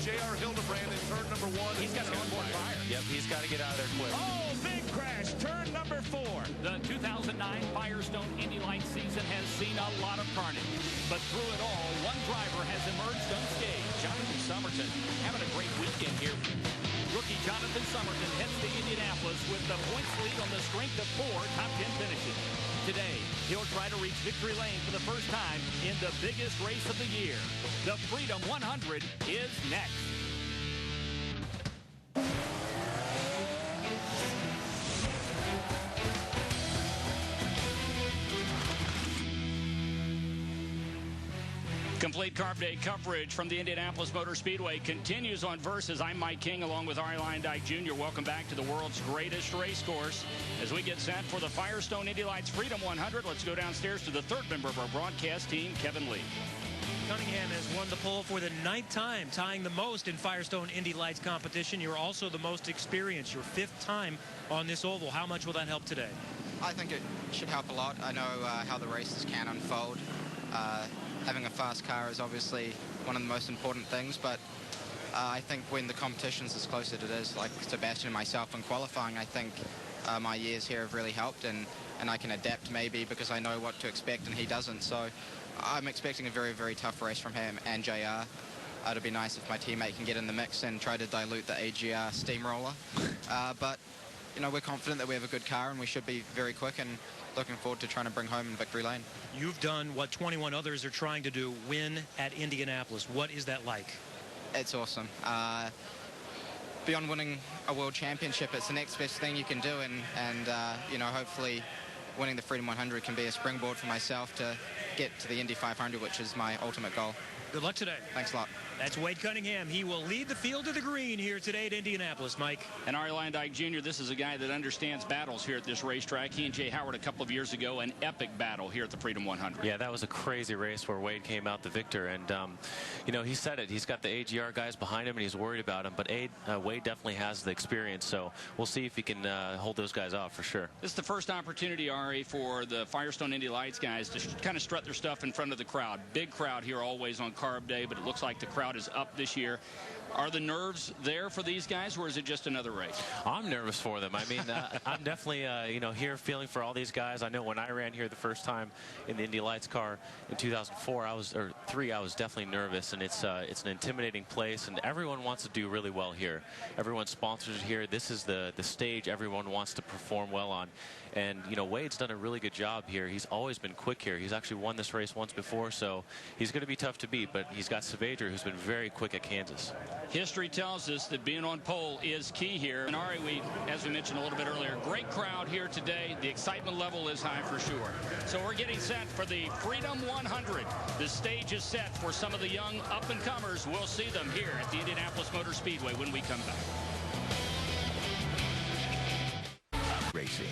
J.R. Hildebrand in turn number 1. He's got an onboard fire. Yep, he's got to get out of there quick. Oh, big crash. Turn number 4. The 2009 Firestone Indy Lights season has seen a lot of carnage. But through it all, one driver has emerged unscathed. Jonathan Somerton having a great weekend here. Rookie Jonathan Somerton heads to Indianapolis with the points lead on the strength of 4 top 10 finishes. Today, he'll try to reach victory lane for the first time in the biggest race of the year. The Freedom 100 is next. Complete Carb Day coverage from the Indianapolis Motor Speedway continues on Versus. I'm Mike King along with Arie Luyendyk Jr. Welcome back to the world's greatest race course. As we get set for the Firestone Indy Lights Freedom 100, let's go downstairs to the third member of our broadcast team, Kevin Lee. Cunningham has won the pole for the 9th time, tying the most in Firestone Indy Lights competition. You're also the most experienced, your 5th time on this oval. How much will that help today? I think it should help a lot. I know how the races can unfold. Having a fast car is obviously one of the most important things, but I think when the competition's as close as it is, like Sebastian and myself in qualifying, I think my years here have really helped, and I can adapt maybe because I know what to expect and he doesn't. So I'm expecting a very, very tough race from him and JR. It'd be nice if my teammate can get in the mix and try to dilute the AGR steamroller. But, you know, we're confident that we have a good car and we should be very quick, and looking forward to trying to bring home in victory lane. You've done what 21 others are trying to do, win at Indianapolis. What is that like? It's awesome. Beyond winning a world championship, it's the next best thing you can do, and you know, hopefully winning the Freedom 100 can be a springboard for myself to get to the Indy 500, which is my ultimate goal. Good luck today. Thanks a lot. That's Wade Cunningham. He will lead the field to the green here today at Indianapolis, Mike. And Arie Luyendyk Jr., this is a guy that understands battles here at this racetrack. He and Jay Howard a couple of years ago, an epic battle here at the Freedom 100. Yeah, that was a crazy race where Wade came out the victor. And, you know, he said it. He's got the AGR guys behind him, and he's worried about him. But Wade definitely has the experience, so we'll see if he can hold those guys off for sure. This is the first opportunity, Arie, for the Firestone Indy Lights guys to kind of strut their stuff in front of the crowd. Big crowd here always on Carb Day, but it looks like the crowd is up this year. Are the nerves there for these guys, or is it just another race? I'm nervous for them. I mean, I'm definitely, you know, here feeling for all these guys. I know when I ran here the first time in the Indy Lights car in 2004, I was definitely nervous, and it's an intimidating place, and everyone wants to do really well here. Everyone sponsors here. This is the stage everyone wants to perform well on. And, you know, Wade's done a really good job here. He's always been quick here. He's actually won this race once before, so he's going to be tough to beat, but he's got Saavedra, who's been very quick at Kansas. History tells us that being on pole is key here. And Arie, as we mentioned a little bit earlier, great crowd here today. The excitement level is high for sure. So we're getting set for the Freedom 100. The stage is set for some of the young up-and-comers. We'll see them here at the Indianapolis Motor Speedway when we come back. Racing.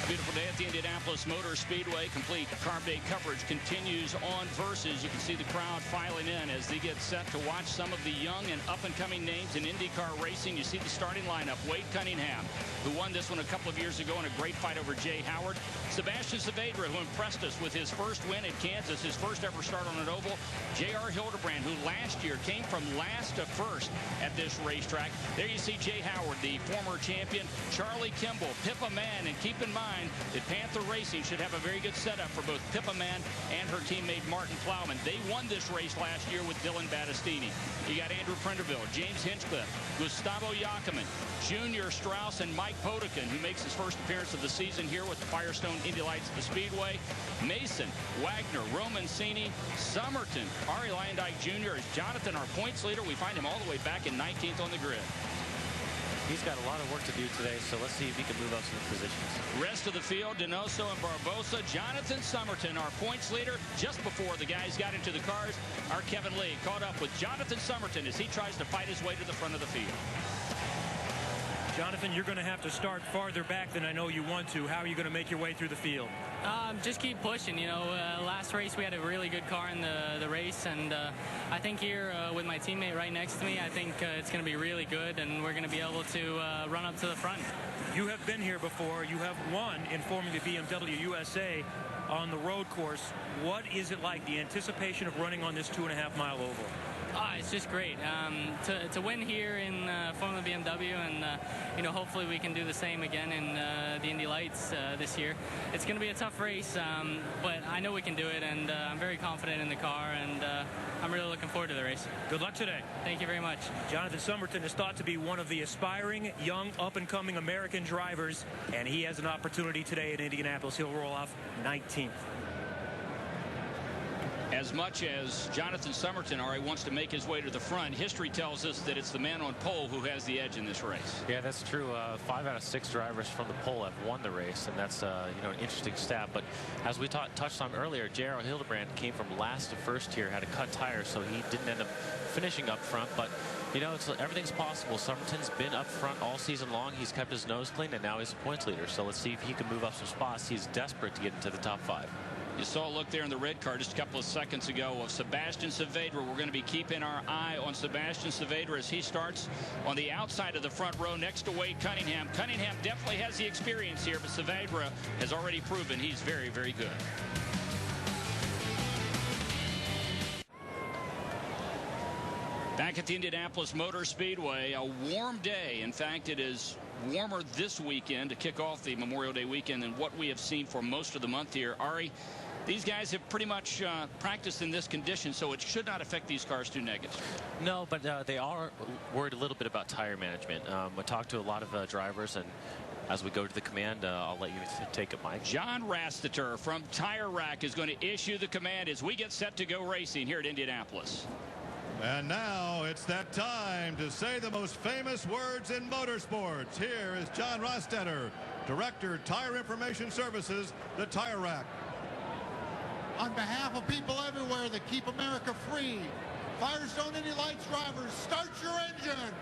Beautiful day at the Indianapolis Motor Speedway. Complete Carb Day coverage continues on Versus. You can see the crowd filing in as they get set to watch some of the young and up-and-coming names in IndyCar racing. You see the starting lineup. Wade Cunningham, who won this one a couple of years ago in a great fight over Jay Howard. Sebastian Saavedra, who impressed us with his first win at Kansas, his first ever start on an oval. J.R. Hildebrand, who last year came from last to first at this racetrack. There you see Jay Howard, the former champion. Charlie Kimball, Pippa Mann, and keep in mind that Panther Racing should have a very good setup for both Pippa Mann and her teammate Martin Plowman. They won this race last year with Dylan Battistini. You got Andrew Prenderville, James Hinchcliffe, Gustavo Yackaman, Junior Strauss, and Mike Potikin, who makes his first appearance of the season here with the Firestone Indy Lights at the Speedway. Mason, Wagner, Romancini, Somerton, Arie Luyendyk Jr. is Jonathan, our points leader. We find him all the way back in 19th on the grid. He's got a lot of work to do today, so let's see if he can move up some positions. Rest of the field, Donoso and Barbosa. Jonathan Somerton, our points leader. Just before the guys got into the cars, our Kevin Lee caught up with Jonathan Somerton as he tries to fight his way to the front of the field. Jonathan, you're going to have to start farther back than I know you want to. How are you going to make your way through the field? Just keep pushing. You know, last race we had a really good car in the race, and I think here with my teammate right next to me, I think it's going to be really good, and we're going to be able to run up to the front. You have been here before. You have won in Formula BMW USA on the road course. What is it like, the anticipation of running on this 2.5-mile oval? It's just great to win here in Formula BMW, and you know, hopefully we can do the same again in the Indy Lights this year. It's going to be a tough race, but I know we can do it, and I'm very confident in the car, and I'm really looking forward to the race. Good luck today. Thank you very much. Jonathan Somerton is thought to be one of the aspiring, young, up-and-coming American drivers, and he has an opportunity today in Indianapolis. He'll roll off 19th. As much as Jonathan Somerton already wants to make his way to the front, history tells us that it's the man on pole who has the edge in this race. Yeah, that's true. 5 out of 6 drivers from the pole have won the race, and that's you know, an interesting stat. But as we touched on earlier, J.R. Hildebrand came from last to first here, had a cut tire, so he didn't end up finishing up front. But you know, everything's possible. Somerton's been up front all season long. He's kept his nose clean, and now he's a points leader. So let's see if he can move up some spots. He's desperate to get into the top 5. You saw a look there in the red car just a couple of seconds ago of Sebastian Saavedra. We're going to be keeping our eye on Sebastian Saavedra as he starts on the outside of the front row next to Wade Cunningham. Cunningham definitely has the experience here, but Saavedra has already proven he's very, very good. Back at the Indianapolis Motor Speedway, a warm day. In fact, it is warmer this weekend to kick off the Memorial Day weekend than what we have seen for most of the month here. Ari, these guys have pretty much practiced in this condition, so it should not affect these cars too negatively. No, but they are worried a little bit about tire management. I talked to a lot of drivers, and as we go to the command, I'll let you take it, Mike. John Rasteter from Tire Rack is going to issue the command as we get set to go racing here at Indianapolis. And now it's that time to say the most famous words in motorsports. Here is John Rasteter, Director, Tire Information Services, the Tire Rack. On behalf of people everywhere that keep America free, Firestone Indy Lights drivers, start your engines!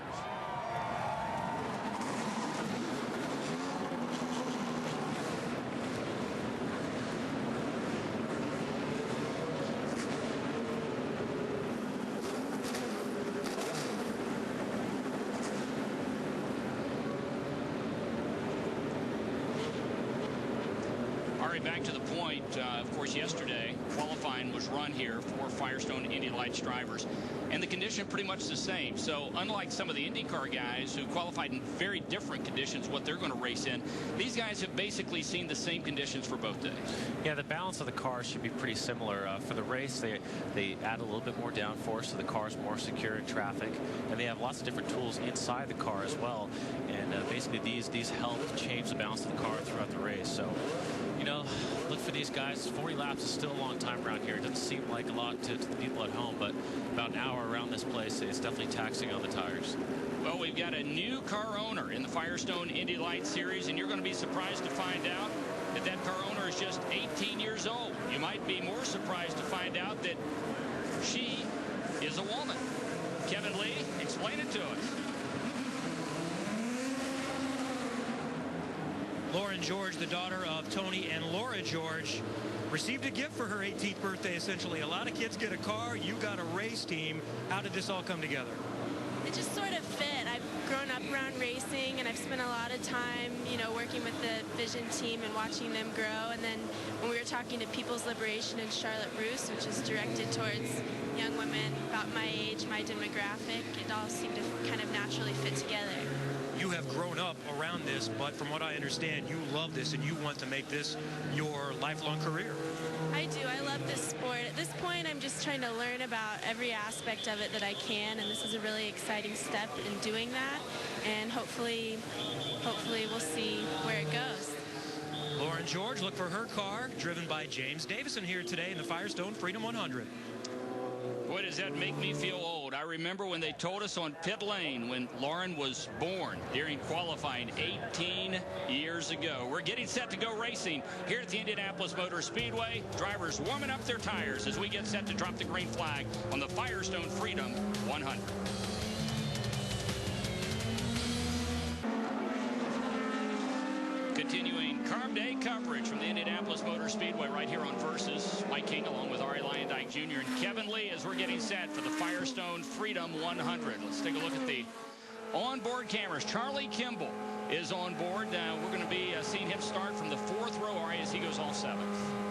Back to the point, of course, yesterday, qualifying was run here for Firestone Indy Lights drivers, and the condition pretty much the same. So unlike some of the IndyCar guys who qualified in very different conditions, what they're going to race in, these guys have basically seen the same conditions for both days. Yeah, the balance of the cars should be pretty similar. For the race, they add a little bit more downforce, so the car's more secure in traffic, and they have lots of different tools inside the car as well. And basically, these help change the balance of the car throughout the race. So, you know, look for these guys. 40 laps is still a long time around here. It doesn't seem like a lot to the people at home, but about an hour around this place, it's definitely taxing on the tires. Well, we've got a new car owner in the Firestone Indy Lights Series, and you're going to be surprised to find out that that car owner is just 18 years old. You might be more surprised to find out that she is a woman. Kevin Lee, explain it to us. Lauren George, the daughter of Tony and Laura George, received a gift for her 18th birthday, essentially. A lot of kids get a car. You got a race team. How did this all come together? It just sort of fit. I've grown up around racing, and I've spent a lot of time, you know, working with the Vision team and watching them grow. And then when we were talking to People's Liberation and Charlotte Bruce, which is directed towards young women about my age, my demographic, it all seemed to kind of naturally fit together. You have grown up around this, but from what I understand, you love this and you want to make this your lifelong career. I do. I love this sport. At this point, I'm just trying to learn about every aspect of it that I can, and this is a really exciting step in doing that, and hopefully we'll see where it goes. Lauren George, look for her car, driven by James Davison here today in the Firestone Freedom 100. Boy, does that make me feel old. I remember when they told us on pit lane when Lauren was born during qualifying 18 years ago. We're getting set to go racing here at the Indianapolis Motor Speedway. Drivers warming up their tires as we get set to drop the green flag on the Firestone Freedom 100. continuing Carb Day coverage from the Indianapolis Motor Speedway right here on Versus. Mike King along with Arie Luyendyk Jr. and Kevin Lee as we're getting set for the Firestone Freedom 100. Let's take a look at the onboard cameras. Charlie Kimball is on board. We're going to be seeing him start from the 4th row, Arie, as he goes all 7th.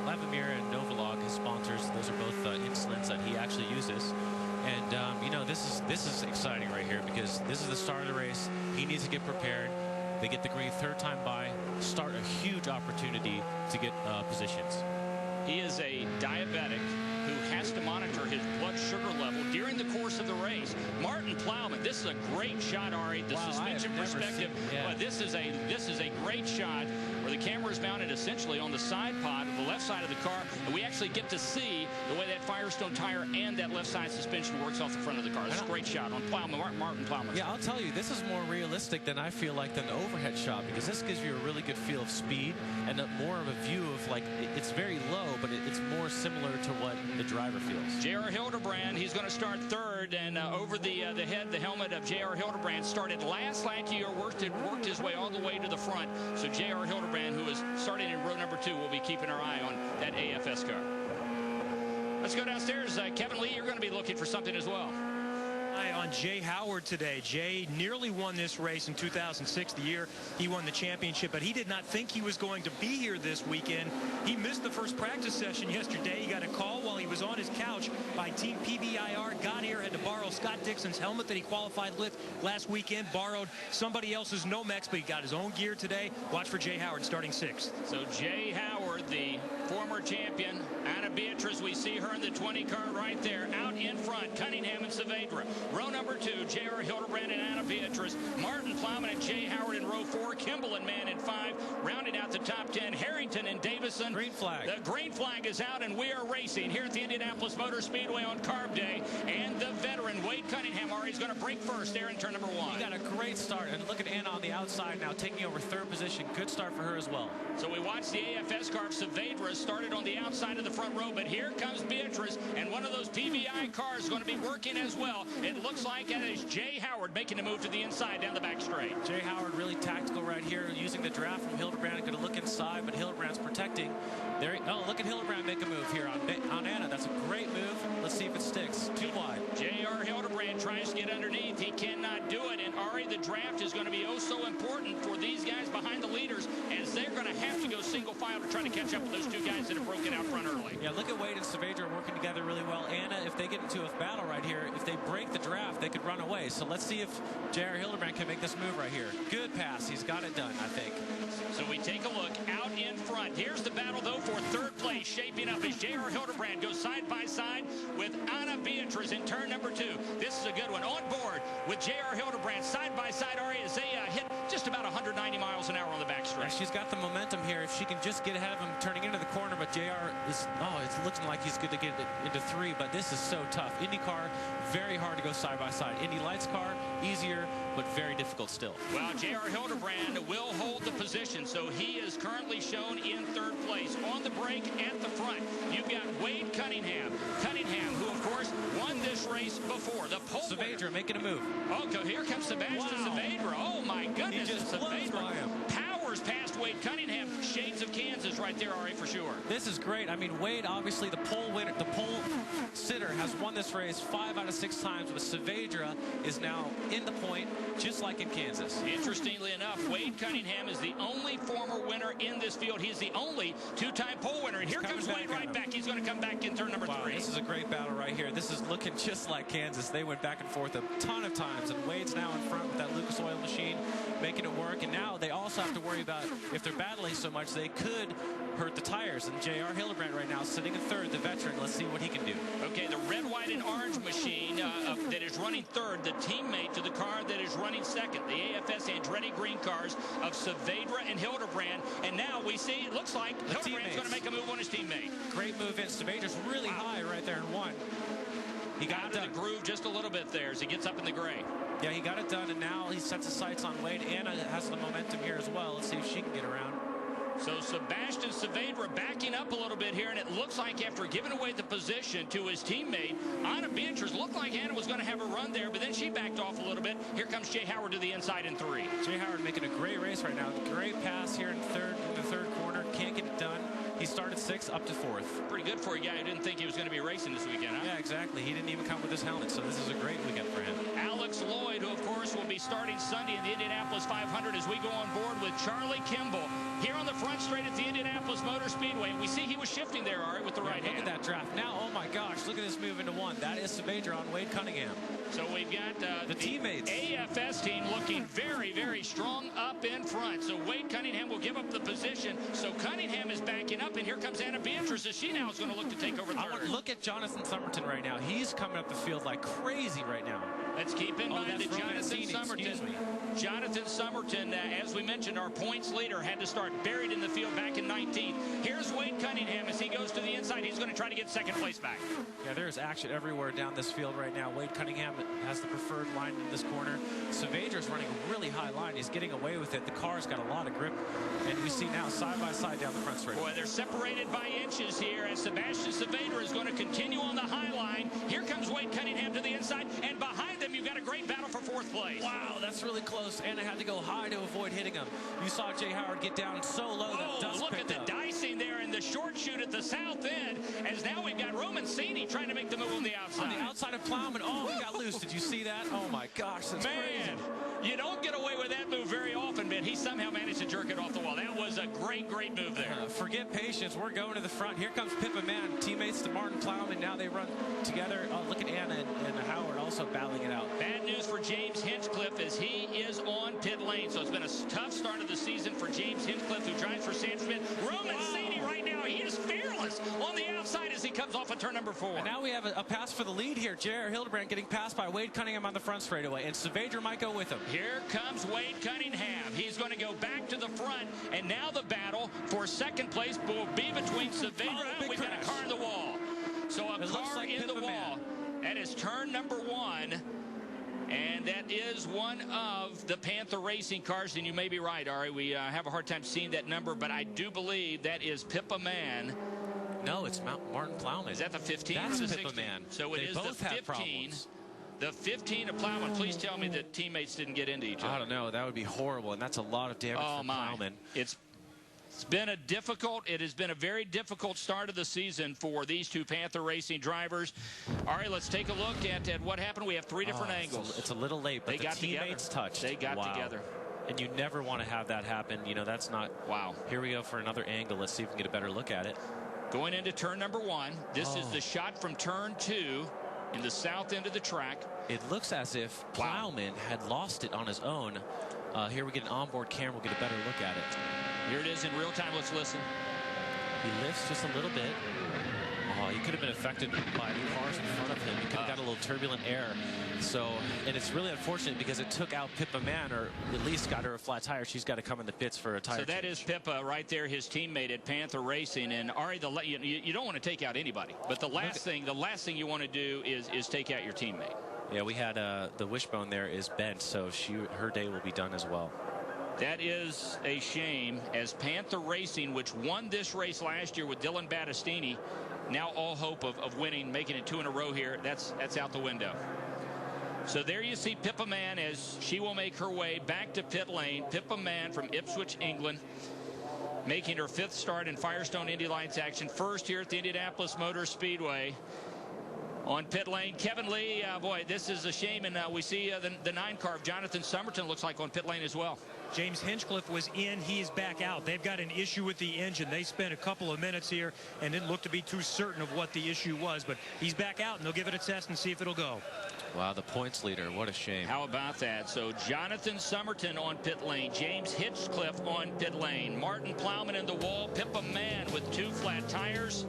Lavamere and Novolog, his sponsors, those are both insulins that he actually uses. And, you know, this is exciting right here because this is the start of the race. He needs to get prepared. They get the green 3rd time by, start a huge opportunity to get positions. He is a diabetic who has to monitor his blood sugar level during the course of the race. Martin Plowman, this is a great shot, Arie. The suspension perspective, but this is a great shot where the camera is mounted essentially on the side pod of the left side of the car, and we actually get to see the way that Firestone tire and that left side suspension works off the front of the car. This is a great shot on Plowman, Martin Plowman. Yeah, I'll tell you, this is more realistic than I feel like than the overhead shot because this gives you a really good feel of speed and more of a view of like it's very low, but it's more similar to what the driver feels. J.R. Hildebrand, he's going to start 3rd, and over the helmet of J.R. Hildebrand started last year, worked his way all the way to the front. So J.R. Hildebrand, who is starting in row number 2, will be keeping our eye on that AFS car. Let's go downstairs. Kevin Lee, you're going to be looking for something as well. On Jay Howard today. Jay nearly won this race in 2006, the year he won the championship, but he did not think he was going to be here this weekend. He missed the first practice session yesterday. He got a call while he was on his couch by Team PBIR. Got here, had to borrow Scott Dixon's helmet that he qualified with last weekend, borrowed somebody else's Nomex, but he got his own gear today. Watch for Jay Howard starting 6th. So Jay Howard, the former champion, Anna Beatrice, we see her in the 20 car right there, out in front, Cunningham and Saavedra. Row number 2, J.R. Hildebrand and Anna Beatrice. Martin Plowman and Jay Howard in row 4. Kimball and Mann in 5. Rounding out the top 10, Harrington and Davison. Green flag. The green flag is out, and we are racing here at the Indianapolis Motor Speedway on Carb Day. And the veteran, Wade Cunningham, is going to break first there in turn number 1. He got a great start. And look at Anna on the outside now, taking over 3rd position. Good start for her as well. So we watched the AFS car of Saavedra started on the outside of the front row, but here comes Beatrice, and one of those PBI cars is going to be working as well. It looks like it is Jay Howard making a move to the inside down the back straight. Jay Howard really tactical right here, using the draft from Hildebrand. Going to look inside, but Hildebrand's protecting. There, look at Hildebrand make a move here on Anna. That's a great move. Let's see if it sticks. Too wide. J.R. Hildebrand tries to get underneath. He cannot do it. And Arie, the draft is going to be oh so important for these guys behind the leaders, as they're going to have to go single file to try to catch up with those 2 guys that have broken out front early. Yeah, look at Wade and Saavedra working together really well. Anna, if they get into a battle right here, if they break the draft, they could run away. So let's see if J.R. Hildebrand can make this move right here. Good pass. He's got it done, I think. So we take a look out in front. Here's the battle, though, for 3rd place shaping up as J.R. Hildebrand goes side by side with Anna Beatrice in turn number 2. This is a good one. On board with J.R. Hildebrand side by side, Arie, as they hit just about 190 miles an hour on the back stretch. Yeah, she's got the momentum here. If she can just get ahead of him turning into the corner, but J.R. is, it's looking like he's good to get into 3, but this is so tough. IndyCar, very hard to go side by side. Indy Lights car, easier, but very difficult still. Well, J.R. Hildebrand will hold the position, so he is currently shown in 3rd place. On the break at the front, you've got Wade Cunningham. Cunningham, who, of course, won this race before. The pole Saavedra making a move. Oh, here comes Sebastian Saavedra. Oh, my goodness. He just blows by him. Powers past Wade Cunningham. Shades of Kansas right there, Arie, for sure. This is great. I mean, Wade, obviously the pole winner, the pole sitter, has won this race 5 out of 6 times, but Saavedra is now in the point, just like in Kansas. Interestingly enough, Wade Cunningham is the only former winner in this field. He's the only 2-time pole winner. And here comes Wade right back. He's going to come back in turn number 3. This is a great battle right here. This is looking just like Kansas. They went back and forth a ton of times, and Wade's now in front with that Lucas Oil machine, making it work. And now they also have to worry about, if they're battling so much, they could hurt the tires. And J.R. Hildebrand right now sitting in 3rd, the veteran. Let's see what he can do. Okay, the red, white, and orange machine that is running 3rd, the teammate to the car that is running 2nd, the AFS Andretti green cars of Saavedra and Hildebrand. And now we see, it looks like Hildebrand's going to make a move on his teammate. Great move in. Saavedra's really high right there in 1. He got out of the groove just a little bit there as he gets up in the gray. Yeah, he got it done, and now he sets his sights on Wade. Anna has the momentum here as well. Let's see if she can get around. So Sebastian Saavedra backing up a little bit here, and it looks like after giving away the position to his teammate, Anna Beatrice, looked like Anna was going to have a run there, but then she backed off a little bit. Here comes Jay Howard to the inside in 3. Jay Howard making a great race right now. Great pass here in the third corner. Can't get it done. He started 6th up to 4th. Pretty good for a guy who didn't think he was going to be racing this weekend, huh? Yeah, exactly. He didn't even come with his helmet, so this is a great weekend for him. Alex Lloyd, who of course will be starting Sunday in the Indianapolis 500 as we go on board with Charlie Kimball here on the front straight at the Indianapolis Motor Speedway. And we see he was shifting there, Ari, with the right hand. Look at that draft. Now, oh my gosh, look at this move into 1. That is Saavedra on Wade Cunningham. So we've got the teammates. AFS team looking very, very strong up in front. So Wade Cunningham will give up the position. So Cunningham is backing up, and here comes Anna Beatrice as she now is going to look to take over third. Look at Jonathan Somerton right now. He's coming up the field like crazy right now. Let's keep in mind that Jonathan Somerton, as we mentioned, our points leader, had to start buried in the field back in 19th. Here's Wade Cunningham as he goes to the inside. He's going to try to get second place back. Yeah, there's action everywhere down this field right now. Wade Cunningham has the preferred line in this corner. Saavedra's running a really high line. He's getting away with it. The car's got a lot of grip, and we see now side by side down the front straight. Boy, they're separated by inches here as Sebastian Saavedra is going to continue on the high line. Here comes Wade Cunningham to the inside, and behind them you've got a great battle for 4th place. Wow, that's really close, and they had to go high to avoid hitting him. You saw Jay Howard get down so low that dust look at the dicing there in the short chute at the south end, as now we've got Romancini trying to make the move on the outside. On the outside of Plowman, he got loose. Did you see that? Oh my gosh, that's crazy. You don't get away with that move very often, but he somehow managed to jerk it off the wall. That was a great, great move there. Forget patience. We're going to the front. Here comes Pippa Mann, teammates to Martin Plowman. Now they run together. Look at Anna and Howard also battling it out. Bad news for James Hinchcliffe as he is on pit lane. So it's been a tough start of the season for James Hinchcliffe, who drives for Sam Schmidt. Romancini right now, he is fearless on the outside as he comes off of turn number 4. And now we have a pass for the lead here. J.R. Hildebrand getting passed by Wade Cunningham on the front straightaway, and Saavedra might go with him. Here comes Wade Cunningham. He's going to go back to the front, and now the battle for second place will be between Saavedra and we've got a car in the wall. So a car in the wall. That is turn number 1. And that is one of the Panther Racing cars. And you may be right, Ari. We have a hard time seeing that number, but I do believe that is Pippa Mann. No, it's Martin Plowman. Is that the 15 That's or the Pippa 16? Mann. So it is the 15. The 15 of Plowman. Please tell me that teammates didn't get into each other. I don't know. That would be horrible, and that's a lot of damage for Plowman. It's been it has been a very difficult start of the season for these two Panther Racing drivers. All right, let's take a look at what happened. We have 3 different angles. It's a little late, but the teammates touched. They got together. And you never want to have that happen. You know, that's not... Wow. Here we go for another angle. Let's see if we can get a better look at it. Going into turn number 1. This is the shot from turn 2 in the south end of the track. It looks as if Plowman had lost it on his own. Here we get an onboard camera. We'll get a better look at it. Here it is in real time. Let's listen. He lifts just a little bit. He could have been affected by the cars in front of him. He could have got a little turbulent air. So, and it's really unfortunate because it took out Pippa Mann, or at least got her a flat tire. She's got to come in the pits for a tire So that change. is Pippa right there, his teammate at Panther Racing. And Ari, you don't want to take out anybody, but the last thing you want to do is take out your teammate. Yeah, we had the wishbone there is bent, so her day will be done as well. That is a shame, as Panther Racing, which won this race last year with Dylan Battistini, now all hope of winning, making it 2 in a row here, that's out the window. So there you see Pippa Mann as she will make her way back to pit lane. Pippa Mann from Ipswich, England, making her 5th start in Firestone Indy Lights action. First here at the Indianapolis Motor Speedway. On pit lane, Kevin Lee, boy, this is a shame, and we see the 9 car of Jonathan Somerton looks like on pit lane as well. James Hinchcliffe was in, he's back out. They've got an issue with the engine. They spent a couple of minutes here and didn't look to be too certain of what the issue was, but he's back out, and they'll give it a test and see if it'll go. Wow, the points leader, what a shame. How about that? So Jonathan Somerton on pit lane, James Hinchcliffe on pit lane, Martin Plowman in the wall, Pippa Mann with 2 flat tires.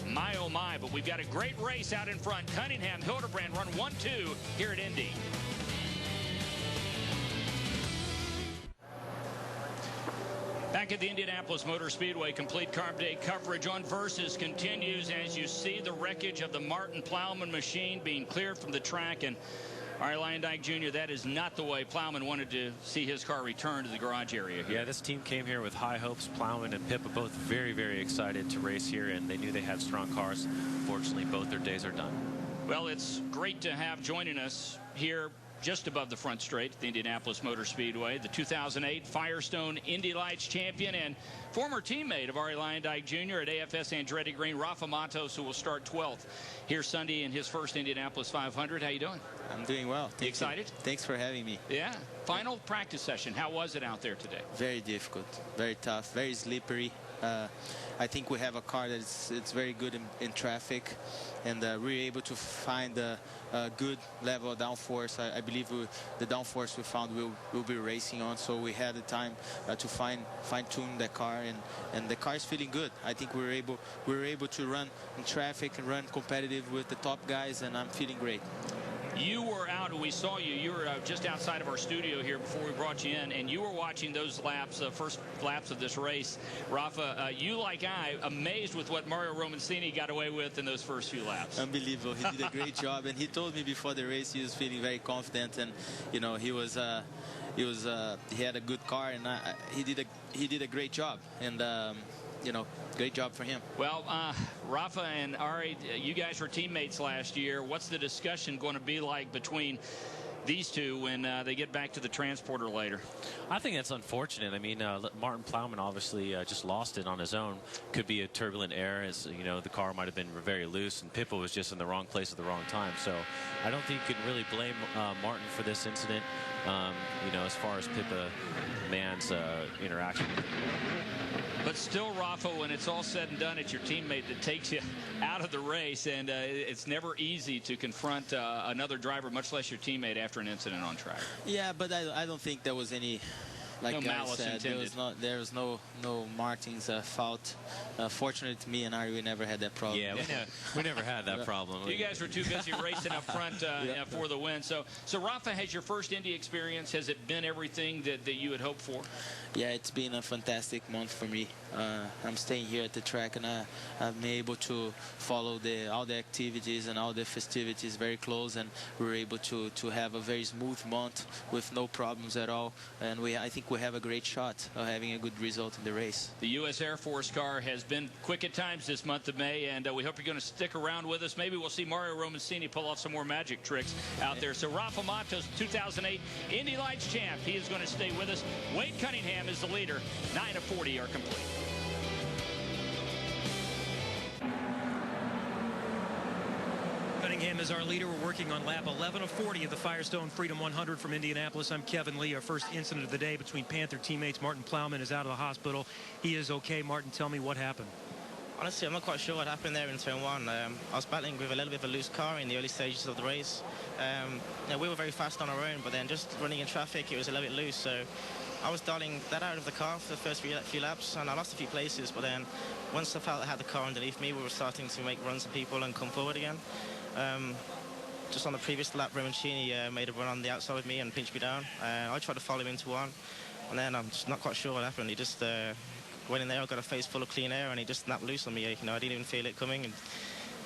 My, oh my, but we've got a great race out in front. Cunningham, Hildebrand run 1-2 here at Indy. Back at the Indianapolis Motor Speedway, complete Carb Day coverage on Versus continues as you see the wreckage of the Martin Plowman machine being cleared from the track. And All right, Luyendyk Jr., that is not the way Plowman wanted to see his car return to the garage area here. Yeah, this team came here with high hopes. Plowman and Pippa both very, very excited to race here, and they knew they had strong cars. Fortunately, both their days are done. Well, it's great to have joining us here just above the front straight at the Indianapolis Motor Speedway, the 2008 Firestone Indy Lights champion and former teammate of Arie Luyendyk Jr. at AFS Andretti Green, Rafa Matos, who will start 12th here Sunday in his first Indianapolis 500. How you doing? I'm doing well. You excited? Thanks for having me. Yeah. Final practice session. How was it out there today? Very difficult, very tough, very slippery. I think we have a car that's it's very good in traffic, and we're able to find a good level of downforce. I believe the downforce we found we'll be racing on, so we had the time to fine-tune the car, and the car is feeling good. I think we were able to run in traffic and run competitive with the top guys, and I'm feeling great. You were out, and we saw you. You were just outside of our studio here before we brought you in, and you were watching those laps, first laps of this race. Rafa, you, like I, amazed with what Mario Romancini got away with in those first few laps. Unbelievable. He did a great job, and he told me before the race he was feeling very confident, and he had a good car, and he did a great job, and great job for him. Well, Rafa and Arie, you guys were teammates last year. What's the discussion going to be like between these two when they get back to the transporter later? I think that's unfortunate. I mean, Martin Plowman obviously just lost it on his own. Could be a turbulent air, as the car might have been very loose, and Pippa was just in the wrong place at the wrong time. So I don't think you can really blame Martin for this incident. As far as Pippa Mann's interaction with him. But still, Rafa, when it's all said and done, it's your teammate that takes you out of the race, and it's never easy to confront another driver, much less your teammate, after an incident on track. Yeah, but I don't think there was any, like no I said, there was no Martin's fault. Fortunately to me and Arie, we never had that problem. Yeah, we never had that problem. You guys were too busy racing up front for the win. So Rafa, has your first Indy experience, has it been everything that you had hoped for? Yeah, it's been a fantastic month for me. I'm staying here at the track, and I've been able to follow all the activities and all the festivities very close, and we're able to have a very smooth month with no problems at all. And I think we have a great shot of having a good result in the race. The U.S. Air Force car has been quick at times this month of May, and we hope you're going to stick around with us. Maybe we'll see Mario Romancini pull off some more magic tricks out there. So Rafa Matos, 2008 Indy Lights champ, he is going to stay with us. Wade Cunningham is the leader. 9 of 40 are complete. Cunningham is our leader. We're working on lap 11 of 40 of the Firestone Freedom 100 from Indianapolis. I'm Kevin Lee. Our first incident of the day between Panther teammates. Martin Plowman is out of the hospital. He is okay. Martin, tell me what happened. Honestly, I'm not quite sure what happened there in turn one. I was battling with a little bit of a loose car in the early stages of the race. We were very fast on our own, but then just running in traffic, it was a little bit loose. So I was dialing that out of the car for the first few laps, and I lost a few places. But then once I felt I had the car underneath me, we were starting to make runs at people and come forward again. Just on the previous lap, Romancini made a run on the outside with me and pinched me down. I tried to follow him into one, and then I'm just not quite sure what happened. He just went in there, I got a face full of clean air, and he just snapped loose on me. I didn't even feel it coming, and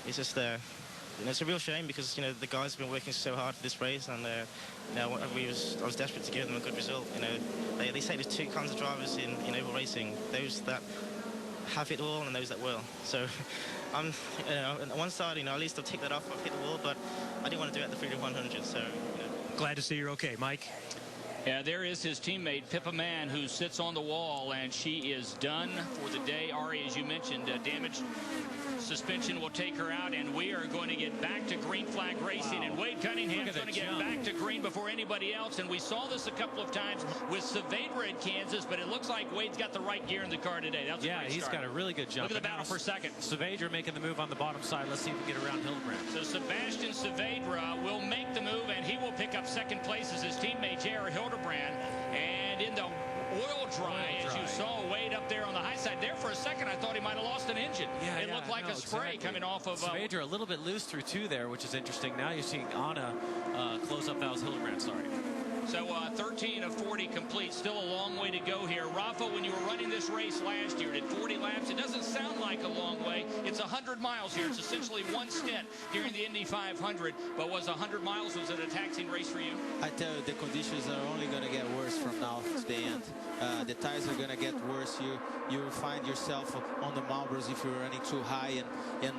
it's just it's a real shame because the guys have been working so hard for this race, and I was desperate to give them a good result. They say there's two kinds of drivers in oval racing: those that have it all and those that will. So I'm, on one side, at least I've ticked that off. I've hit the wall, but I didn't want to do it at the Freedom 100. So glad to see you're okay, Mike. Yeah, there is his teammate, Pippa Mann, who sits on the wall, and she is done for the day. Arie, as you mentioned, damaged suspension will take her out, and we are going to get back to green flag racing. Wow. And Wade Cunningham is going to get back to green before anybody else. And we saw this a couple of times with Saavedra at Kansas, but it looks like Wade's got the right gear in the car today. That was a great start. Got a really good jump. Look at the battle for second. Saavedra making the move on the bottom side. Let's see if we can get around Hildebrand. So Sebastian Saavedra will make the move, and he will pick up second place as his teammate J.R. Hildebrand. And in the oil dry, as you saw Wade up there on the high side there for a second, I thought he might have lost an engine. It looked like a spray coming off of Saavedra a little bit loose through two there, which is interesting. Now you're seeing Anna close up. That was Hildebrand, sorry. So 13 of 40 complete. Still a long way to go here. Rafa, when you were running this race last year, did 40 laps? It doesn't sound like a long way. It's 100 miles here. It's essentially one stint here in the Indy 500. But was 100 miles, was it a taxing race for you? I tell you, the conditions are only going to get worse from now to the end. The tires are going to get worse. You will find yourself on the Marlboros if you're running too high. And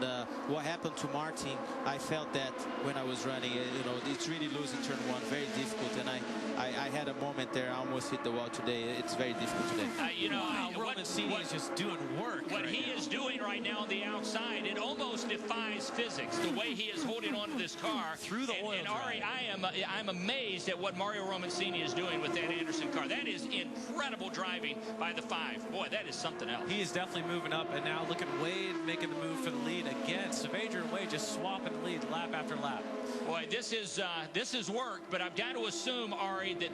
what happened to Martin, I felt that when I was running, you know, it's really losing turn one, very difficult. And I had a moment there, I almost hit the wall today. It's very difficult today. You know, Roman Sini is just doing work. What he is doing right now on the outside, it almost defies physics. The way he is holding onto this car through the oil. And Ari, I'm amazed at what Mario Romancini is doing with that Anderson car. That is incredible driving by the 5. Boy, that is something else. He is definitely moving up, and now look at Wade making the move for the lead again. Saavedra and Wade just swapping the lead lap after lap. Boy, this is work, but I've got to assume, Ari, that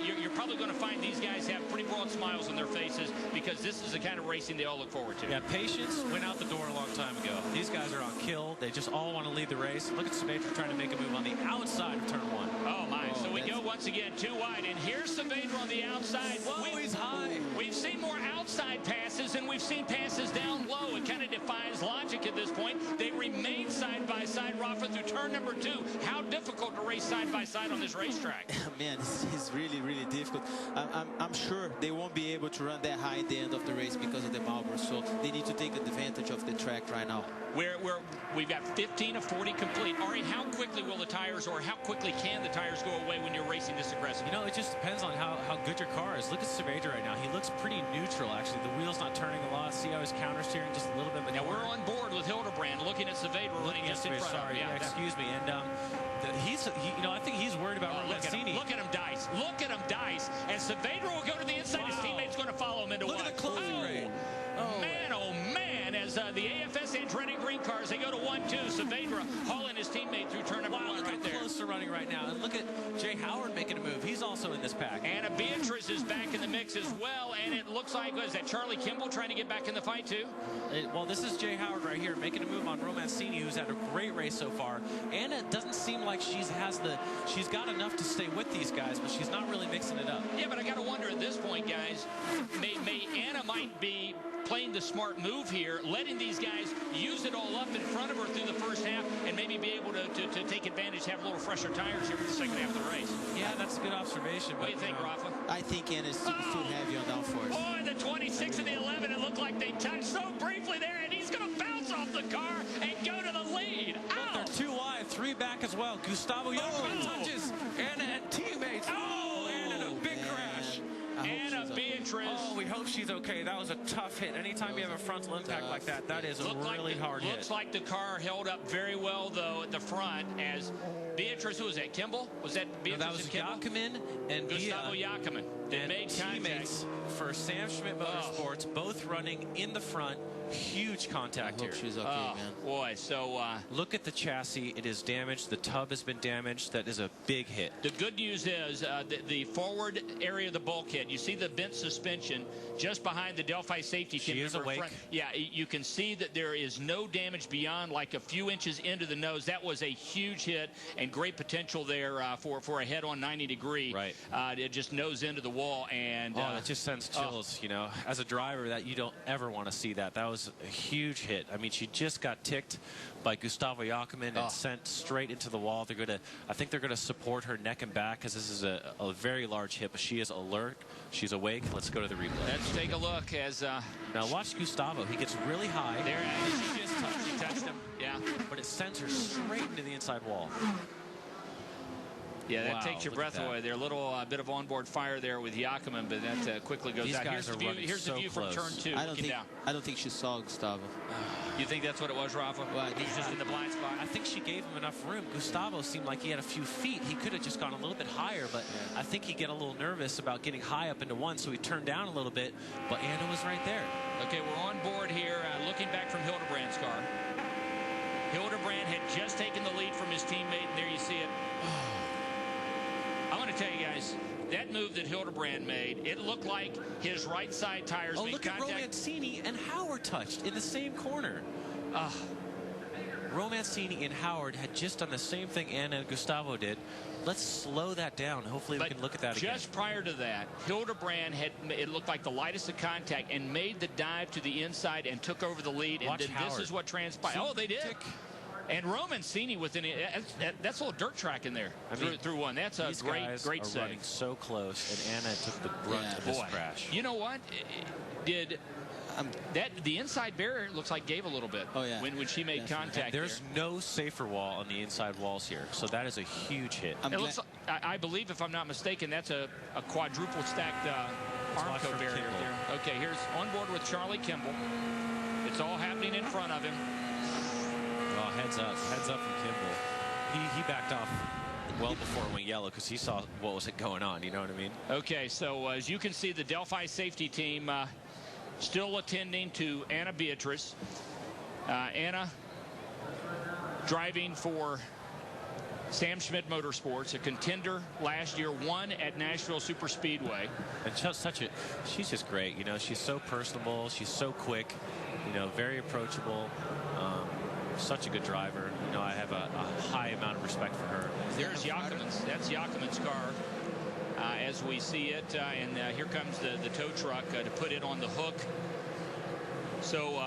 you're probably going to find these guys have pretty broad smiles on their faces because this is the kind of racing they all look forward to. Yeah, patience went out the door a long time ago. These guys are on kill. They just all want to lead the race. Look at Saavedra trying to make a move on the outside of turn 1. Oh, my. So we go once again too wide, and here's Saavedra on the outside. Whoa, he's high. We've seen more outside passes, and we've seen passes down low. It kind of defies logic at this point. They remain side by side, Rafa, through turn number 2. How difficult to race side by side on this racetrack? Man, it's really, really difficult. I'm sure they won't be able to run that high at the end of the race because of the Marlboro, so they need to take advantage of the track right now. We've got 15 of 40 complete. Ari, how quickly will the tires, or how quickly can the tires go away when you're racing this aggressive? You know, it just depends on how good your car is. Look at Saavedra right now. He looks pretty neutral, actually. The wheel's not turning a lot. See how he's counter steering just a little bit. Now we're on board with Hildebrand, looking at Saavedra running just in front. Sorry, yeah, excuse me. And you know, I think he's worried about Romancini. Look at him dice. Look at him dice. And Saavedra will go to the inside. Wow. His teammate's going to follow him into Look at the closing rate. Oh, man, as the AFS Andretti green cars, they go to 1-2. Saavedra hauling his teammate through turn number 1 look right how there. Close they're running right now. And look at Jay Howard making a move. He's also in this pack. Anna Beatrice is back in the mix as well. And it looks like, is that Charlie Kimball trying to get back in the fight too? Well, this is Jay Howard right here making a move on Romancini, who's had a great race so far. Anna doesn't seem like she's got enough to stay with these guys, but she's not really mixing it up. Yeah, but I got to wonder at this point, guys, may Anna might be playing the smart move here, letting these guys use it all up in front of her through the first half and maybe be able to take advantage, have a little fresher tires here for the second half of the race. Yeah, that's a good observation. What do you think, Rafa? I think Anna's too heavy on downforce. Boy, the 26 and the 11, it looked like they touched so briefly there, and he's going to bounce off the car and go to the lead. Look, they're 2 wide, 3 back as well. Gustavo Yachtman touches Anna and teammates. And in a big crash. Anna Beatrice. Oh, we hope she's okay. That was a tough hit. Anytime you have a frontal impact like that is a really hard hit. Looks like the car held up very well, though, at the front as Beatrice, who was that, Kimball? Was that Beatrice? No, that was Yachtman and Gustavo Yachtman. They made teammates for Sam Schmidt Motorsports, both running in the front. Huge contact here. She's okay, man. Boy, so look at the chassis. It is damaged. The tub has been damaged. That is a big hit. The good news is the forward area of the bulkhead. You see the bent suspension just behind the Delphi safety pin. She is awake. Yeah, you can see that there is no damage beyond like a few inches into the nose. That was a huge hit and great potential there for a head-on 90-degree. Right. It just nose into the wall, and that just sends chills. You know, as a driver, that you don't ever want to see that. That was a huge hit. I mean, she just got ticked by Gustavo Yachtman and sent straight into the wall. I think they're gonna support her neck and back because this is a very large hit, but she is alert. She's awake. Let's go to the replay. Let's take a look as now watch Gustavo. He gets really high. There, she just touched him. Yeah, but it sends her straight into the inside wall. Yeah, that takes your breath away. There's a little bit of onboard fire there with Yachtman, but that quickly goes out. Here's the view from turn 2. I don't think she saw Gustavo. You think that's what it was, Rafa? Well, he's just in the blind spot. I think she gave him enough room. Gustavo seemed like he had a few feet. He could have just gone a little bit higher, but I think he'd get a little nervous about getting high up into 1, so he turned down a little bit, but Anna was right there. Okay, we're on board here, looking back from Hildebrand's car. Hildebrand had just taken the lead from his teammate, and there you see it. I want to tell you guys, that move that Hildebrand made, it looked like his right side tires made contact. Look at Romancini and Howard touched in the same corner. Romancini and Howard had just done the same thing Anna and Gustavo did. Let's slow that down. Hopefully we can look at that again. Just prior to that, Hildebrand had, it looked like the lightest of contact, and made the dive to the inside and took over the lead. Watch and then Howard. This is what transpired. Oh, they did. And Romancini with that's a little dirt track in there through one. That's a great save. Running so close, and Anna took the brunt of this crash. You know what? The inside barrier looks like gave a little bit when she made contact. There's no safer wall on the inside walls here, so that is a huge hit. It looks like, I believe, if I'm not mistaken, that's a quadruple stacked Armco barrier there. Okay, here's on board with Charlie Kimball. It's all happening in front of him. Well, heads up from Kimball. He backed off well before it went yellow because he saw what was going on. You know what I mean? Okay, so as you can see, the Delphi safety team still attending to Anna Beatrice. Anna driving for Sam Schmidt Motorsports, a contender last year, won at Nashville Super Speedway. And she's just great. You know, she's so personable. She's so quick. You know, very approachable. Such a good driver. You know, I have a high amount of respect for her. There's Jakomen's. That's Jakomen's car as we see it. And here comes the tow truck to put it on the hook. So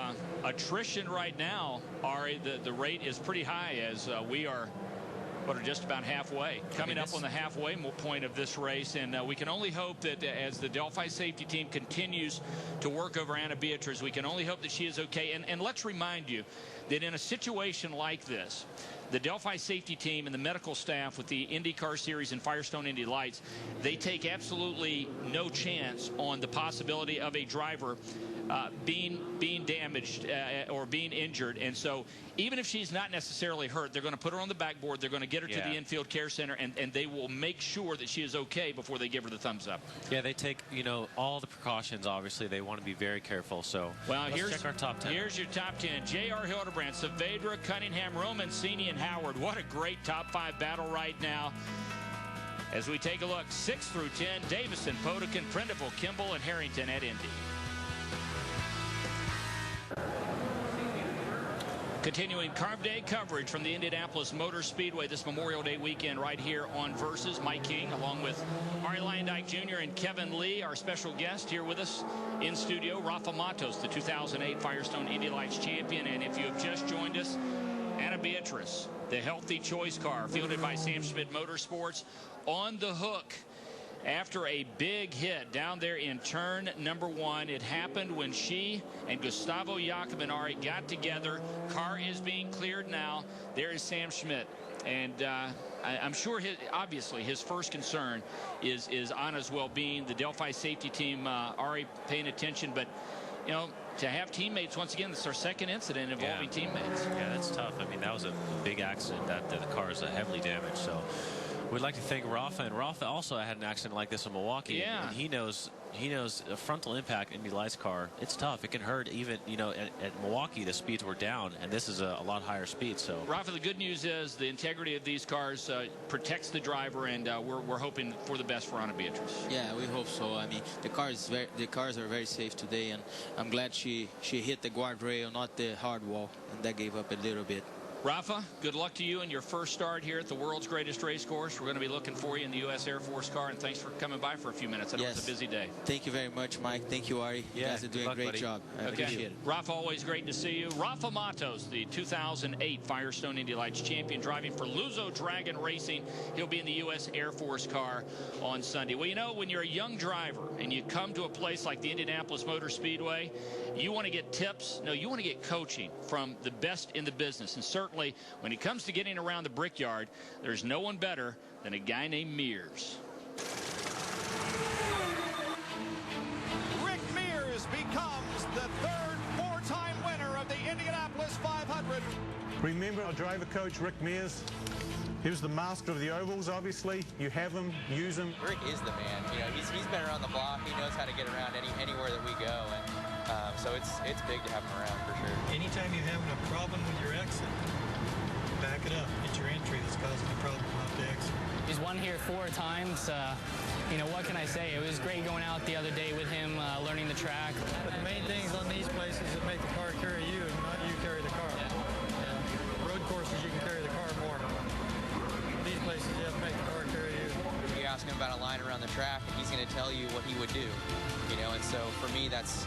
attrition right now, Ari, the rate is pretty high as we are just about halfway, coming up on the halfway point of this race. And we can only hope that as the Delphi safety team continues to work over Anna Beatrice, we can only hope that she is okay. And let's remind you that in a situation like this, the Delphi safety team and the medical staff with the IndyCar Series and Firestone Indy Lights, they take absolutely no chance on the possibility of a driver being damaged or being injured. And so even if she's not necessarily hurt, they're going to put her on the backboard. They're going to get her to the infield care center, and they will make sure that she is okay before they give her the thumbs up. Yeah, they take, you know, all the precautions. Obviously, they want to be very careful. So let's check our top 10. Here's your top 10. J.R. Hildebrand, Saavedra, Cunningham, Romancini, and Howard. What a great top 5 battle right now. As we take a look, 6 through 10, Davison, Podekin, Prindiville, Kimball, and Harrington at Indy. Continuing Carb Day coverage from the Indianapolis Motor Speedway this Memorial Day weekend right here on Versus. Mike King along with Arie Luyendyk Jr. and Kevin Lee, our special guest here with us in studio. Rafa Matos, the 2008 Firestone Indy Lights champion. And if you have just joined us, Anna Beatrice, the Healthy Choice car fielded by Sam Schmidt Motorsports, on the hook after a big hit down there in turn number 1. It happened when she and Gustavo Jacomen got together. Car is being cleared now. There is Sam Schmidt. And I'm sure, obviously, his first concern is Anna's well-being. The Delphi safety team, Ari, paying attention. But, you know, to have teammates, once again, it's our second incident involving teammates. Yeah, that's tough. I mean, that was a big accident that the car is heavily damaged. So we'd like to thank Rafa, and Rafa also had an accident like this in Milwaukee. Yeah. And he knows a frontal impact in the Lights car. It's tough. It can hurt. Even, you know, at Milwaukee the speeds were down, and this is a lot higher speed. So Rafa, the good news is the integrity of these cars protects the driver, and we're hoping for the best for Anna Beatrice. Yeah, we hope so. I mean, the cars are very safe today, and I'm glad she hit the guardrail, not the hard wall, and that gave up a little bit. Rafa, good luck to you in your first start here at the world's greatest race course. We're going to be looking for you in the U.S. Air Force car, and thanks for coming by for a few minutes. I know it's a busy day. Thank you very much, Mike. Thank you, Ari. You guys are doing a great job. I appreciate it. Rafa, always great to see you. Rafa Matos, the 2008 Firestone Indy Lights champion, driving for Luzo Dragon Racing. He'll be in the U.S. Air Force car on Sunday. Well, you know, when you're a young driver and you come to a place like the Indianapolis Motor Speedway, you want to get tips. No, you want to get coaching from the best in the business. And certainly, when it comes to getting around the Brickyard, there's no one better than a guy named Mears. Rick Mears becomes the third four-time winner of the Indianapolis 500. Remember our driver coach, Rick Mears? He was the master of the ovals, obviously. You have him, use him. Rick is the man. You know, he's been around the block. He knows how to get around anywhere that we go. And so it's big to have him around for sure. Anytime you're having a problem with your exit, back it up. It's your entry that's causing the problem, not the exit. He's won here 4 times. You know, what can I say? It was great going out the other day with him, learning the track. But the main things on these places that make the car carry you and not you carry the car. Yeah. Road places you can carry the car more. These places you have to make the car carry you. You ask him about a line around the track, and he's going to tell you what he would do. You know, and so for me, that's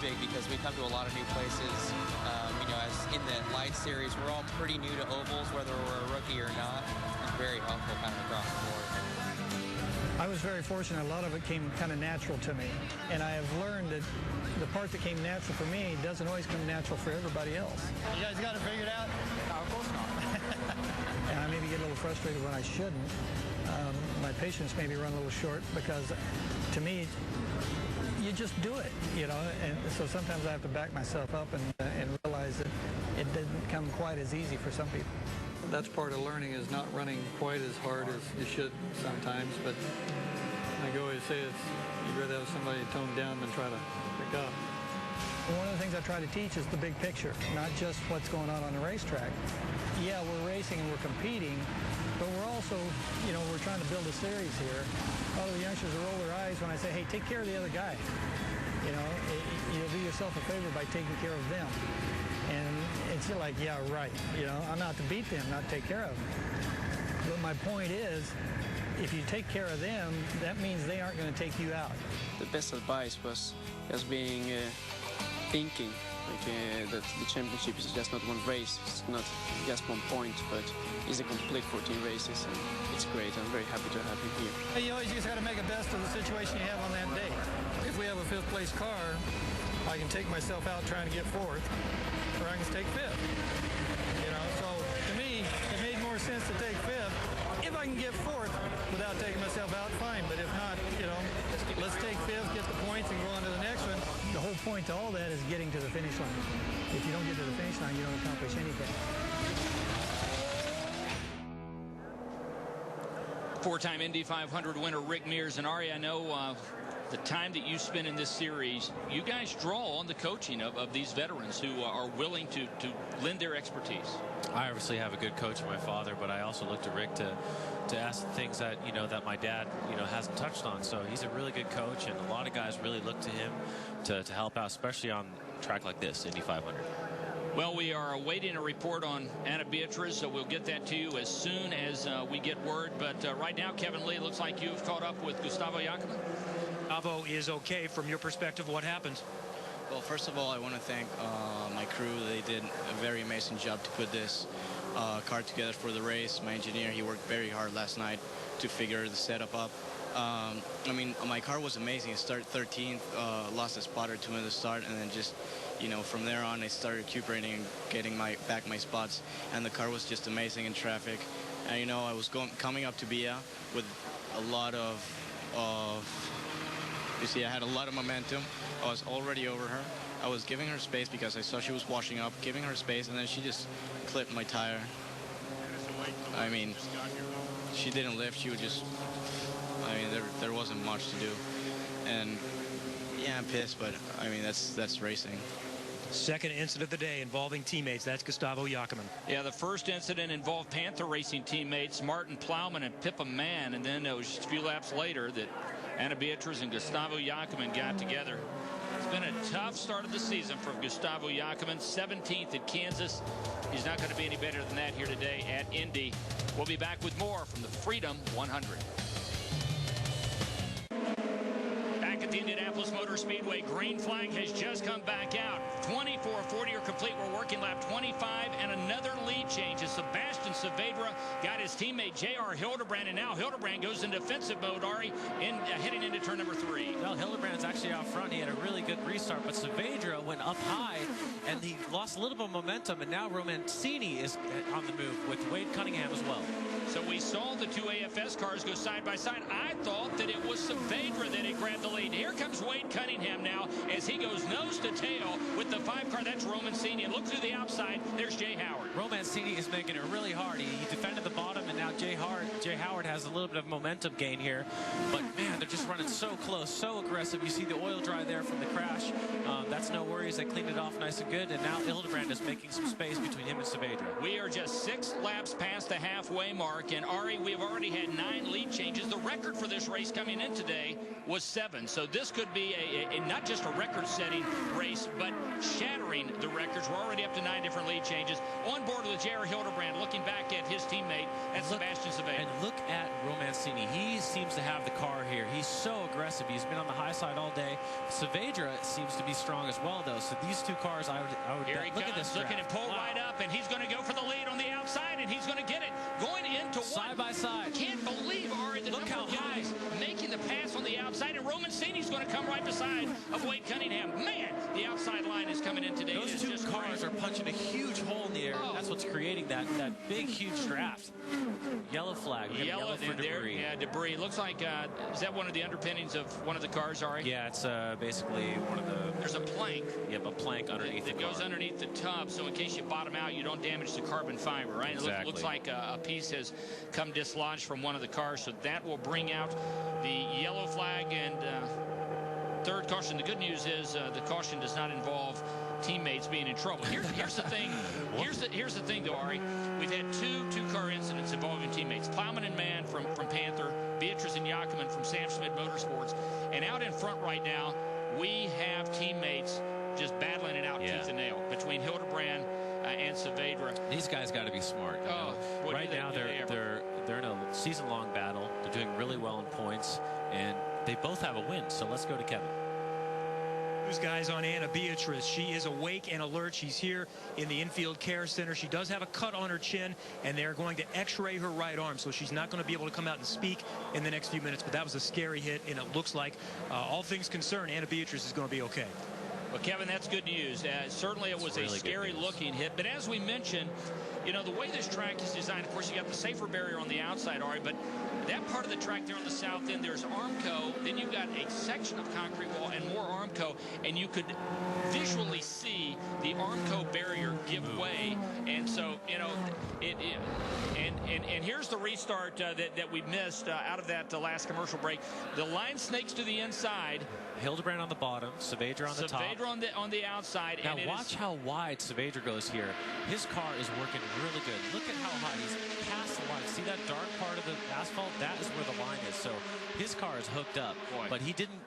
big because we come to a lot of new places. You know, as in the Light Series, we're all pretty new to ovals, whether we're a rookie or not. It's very helpful kind of across the board. I was very fortunate. A lot of it came kind of natural to me. And I have learned that the part that came natural for me doesn't always come natural for everybody else. You guys got it figured out? No, of course not. And I maybe get a little frustrated when I shouldn't. My patience maybe run a little short because to me, you just do it, you know, and so sometimes I have to back myself up and realize that it didn't come quite as easy for some people. That's part of learning, is not running quite as hard as you should sometimes, but like I always say, you'd rather have somebody toned down than try to pick up. One of the things I try to teach is the big picture, not just what's going on the racetrack. Yeah, we're racing and we're competing, but we're also, you know, we're trying to build a series here. All of the youngsters will roll their eyes when I say, hey, take care of the other guy. You know, you'll do yourself a favor by taking care of them. And it's like, yeah, right. You know, I'm out to beat them, not take care of them. But my point is, if you take care of them, that means they aren't going to take you out. The best advice was just being thinking that the championship is just not one race, it's not just one point, but it's a complete 14 races, and it's great. I'm very happy to have him here. You always just got to make the best of the situation you have on that day. If we have a fifth place car, I can take myself out trying to get fourth, or I can take fifth. You know, so to me, it made more sense to take fifth. If I can get fourth without taking myself out, fine. But if not, you know, let's take fifth, get the points, and go on to the next one. The whole point to all that is getting to the finish line. If you don't get to the finish line, you don't accomplish anything. Four-time Indy 500 winner Rick Mears. And Ari, I know the time that you spend in this series, you guys draw on the coaching of these veterans who are willing to lend their expertise. I obviously have a good coach in my father, but I also look to Rick to ask things that, you know, that my dad, you know, hasn't touched on. So he's a really good coach, and a lot of guys really look to him to help out, especially on a track like this, Indy 500. Well, we are awaiting a report on Ana Beatriz, so we'll get that to you as soon as we get word. But right now, Kevin Lee, looks like you've caught up with Gustavo Yacamán. Gustavo is okay. From your perspective, what happened? Well, first of all, I want to thank my crew. They did a very amazing job to put this car together for the race. My engineer, he worked very hard last night to figure the setup up. I mean, my car was amazing. It started 13th, lost a spot or two in the start, and then just, you know, from there on, I started recuperating and getting back my spots, and the car was just amazing in traffic. And, you know, I was coming up to Bia with a lot of you see, I had a lot of momentum. I was already over her. I was giving her space because I saw she was washing up, giving her space, and then she just clipped my tire. I mean, she didn't lift. She would just, I mean, there wasn't much to do. And yeah, I'm pissed, but I mean, that's racing. Second incident of the day involving teammates. That's Gustavo Yacamán. Yeah, the first incident involved Panther Racing teammates Martin Plowman and Pippa Mann, and then it was just a few laps later that Ana Beatriz and Gustavo Yacamán got together. It's been a tough start of the season for Gustavo Yacamán. 17th at Kansas. He's not going to be any better than that here today at Indy. We'll be back with more from the Freedom 100. Back at the Indianapolis Motor Speedway, green flag has just come back out. 24:40 are complete. We're working lap 25, and another lead change as Sebastian Saavedra got his teammate J.R. Hildebrand, and now Hildebrand goes into defensive mode, Ari, heading into turn number 3. Well, Hildebrand's actually out front. He had a really good restart, but Saavedra went up high, and he lost a little bit of momentum, and now Romancini is on the move with Wade Cunningham as well. So we saw the two AFS cars go side by side. I thought that it was Saavedra that had grabbed the lead. Here comes Wade Cunningham now as he goes nose to tail with the 5 car. That's Romancini. And look through the outside. There's Jay Howard. Romancini is making it really hard. He defended the bottom, and now Jay Howard has a little bit of momentum gain here. But, man, they're just running so close, so aggressive. You see the oil dry there from the crash. That's no worries. They cleaned it off nice and good. And now Hildebrand is making some space between him and Saavedra. We are just 6 laps past the halfway mark. And, Ari, we've already had 9 lead changes. The record for this race coming in today was 7. So this this could be not just a record-setting race, but shattering the records. We're already up to 9 different lead changes. On board with J.R. Hildebrand, looking back at his teammate, at Sebastian Saavedra. And look at Romancini. He seems to have the car here. He's so aggressive. He's been on the high side all day. Saavedra seems to be strong as well, though. So these two cars, I would Here he look comes, at this looking to pull right up, and he's going to go for the lead on the outside, and he's going to get it. Going into side by side. Can't believe, Ari, the number of guys making the pass on the outside, and Romancini's going to come right beside of Wade Cunningham. Man, the outside line is coming in today. Those two cars are punching a huge hole in the air. That's what's creating that big, huge draft. Yellow flag. Yellow for debris. Yeah, debris. Looks like, is that one of the underpinnings of one of the cars, Ari? Yeah, it's basically one of the... There's a plank. Yep, a plank underneath the car. That goes underneath the tub, so in case you bottom out, you don't damage the carbon fiber, right? Exactly. It looks like a piece has come dislodged from one of the cars, so that will bring out the yellow flag. And third caution. The good news is the caution does not involve teammates being in trouble. Here's the thing. Here's the thing, though, Ari. We've had two-car incidents involving teammates. Plowman and Mann from Panther, Beatrice and Yakiman from Sam Schmidt Motorsports, and out in front right now, we have teammates just battling it out tooth and nail between Hildebrand and Saavedra. These guys got to be smart. Right now, they're in a season-long battle. They're doing really well in points, and they both have a win. So let's go to Kevin. Those guys on Anna Beatrice. She is awake and alert. She's here in the infield care center. She does have a cut on her chin, and they're going to x-ray her right arm, so she's not going to be able to come out and speak in the next few minutes. But that was a scary hit, and it looks like, all things concerned, Anna Beatrice is going to be okay. Well, Kevin, that's good news. Certainly it was a scary-looking hit. But as we mentioned, you know, the way this track is designed, of course, you got the safer barrier on the outside, Ari, but that part of the track there on the south end, there's Armco. Then you've got a section of concrete wall and more Armco, and you could visually see the Armco barrier give way. And so, you know, and here's the restart that we missed out of that last commercial break. The line snakes to the inside. Hildebrand on the bottom, Saavedra on the top. Saavedra on the outside. Now watch how wide Saavedra goes here. His car is working really good. Look at how high he's past the line. See that dark part of the asphalt? That is where the line is. So his car is hooked up. But he didn't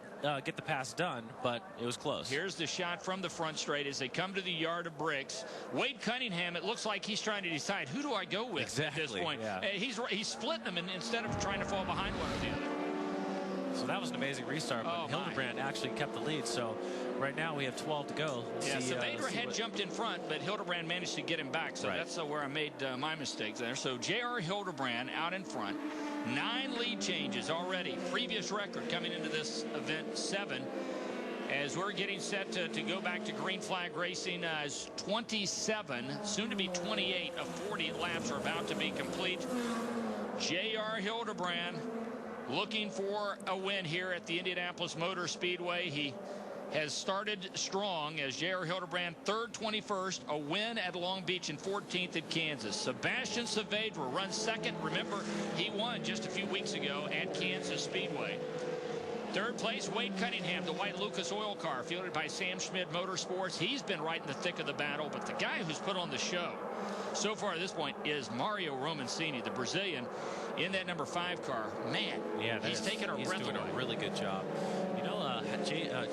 get the pass done, but it was close. Here's the shot from the front straight as they come to the yard of bricks. Wade Cunningham, it looks like he's trying to decide, who do I go with at this point? Yeah. He's splitting them instead of trying to fall behind one or the other. So that was an amazing restart, but Hildebrand actually kept the lead. So right now we have 12 to go. Yeah, Saavedra had jumped in front, but Hildebrand managed to get him back. So that's where I made my mistakes there. So J.R. Hildebrand out in front. 9 lead changes already. Previous record coming into this event, 7. As we're getting set to go back to green flag racing, as 27, soon to be 28 of 40 laps are about to be complete. J.R. Hildebrand looking for a win here at the Indianapolis Motor Speedway. He has started strong as J.R. Hildebrand, 3rd, 21st, a win at Long Beach and 14th at Kansas. Sebastian Saavedra runs 2nd. Remember, he won just a few weeks ago at Kansas Speedway. 3rd place, Wade Cunningham, the white Lucas Oil car, fielded by Sam Schmidt Motorsports. He's been right in the thick of the battle, but the guy who's put on the show so far at this point is Mario Romancini, the Brazilian, in that number 5 car. Man, he's taking a breath away. He's doing a really good job. You know,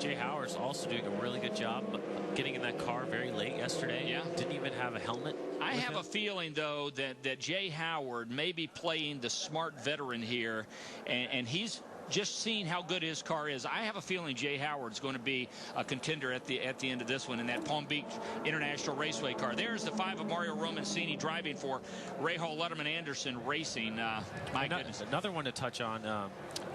Jay Howard's also doing a really good job getting in that car very late yesterday. Yeah. Didn't even have a helmet. I have a feeling, though, that Jay Howard may be playing the smart veteran here, and he's just seeing how good his car is. I have a feeling Jay Howard's going to be a contender at the end of this one in that Palm Beach International Raceway car. There's the 5 of Mario Romancini driving for Rahal Letterman Anderson Racing. My goodness. Another one to touch on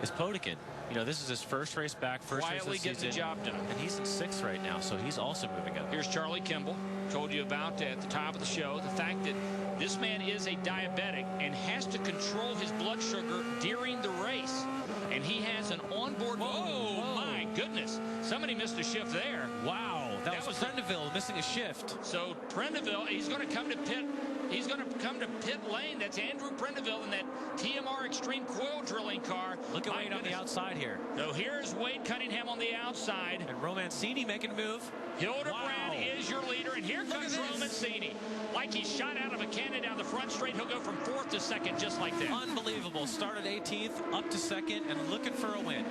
is Potikin. You know, this is his first race back, first race of the season. Quietly gets the job done. And he's in 6th right now, so he's also moving up. Here's Charlie Kimball. Told you about at the top of the show the fact that this man is a diabetic and has to control his blood sugar during the race. And he has an onboard. Whoa, my goodness. Somebody missed a shift there. Wow. That was Prendeville missing a shift. So Prendeville, he's going to come to pit He's going to come to pit lane. That's Andrew Prindiville in that TMR Extreme Coil Drilling car. Look at Wade on the outside here. So here's Wade Cunningham on the outside. And Romancini making a move. Hildebrand is your leader, and here comes Romancini. Like he shot out of a cannon down the front straight. He'll go from 4th to 2nd just like that. Unbelievable. Started 18th, up to 2nd, and looking for a win.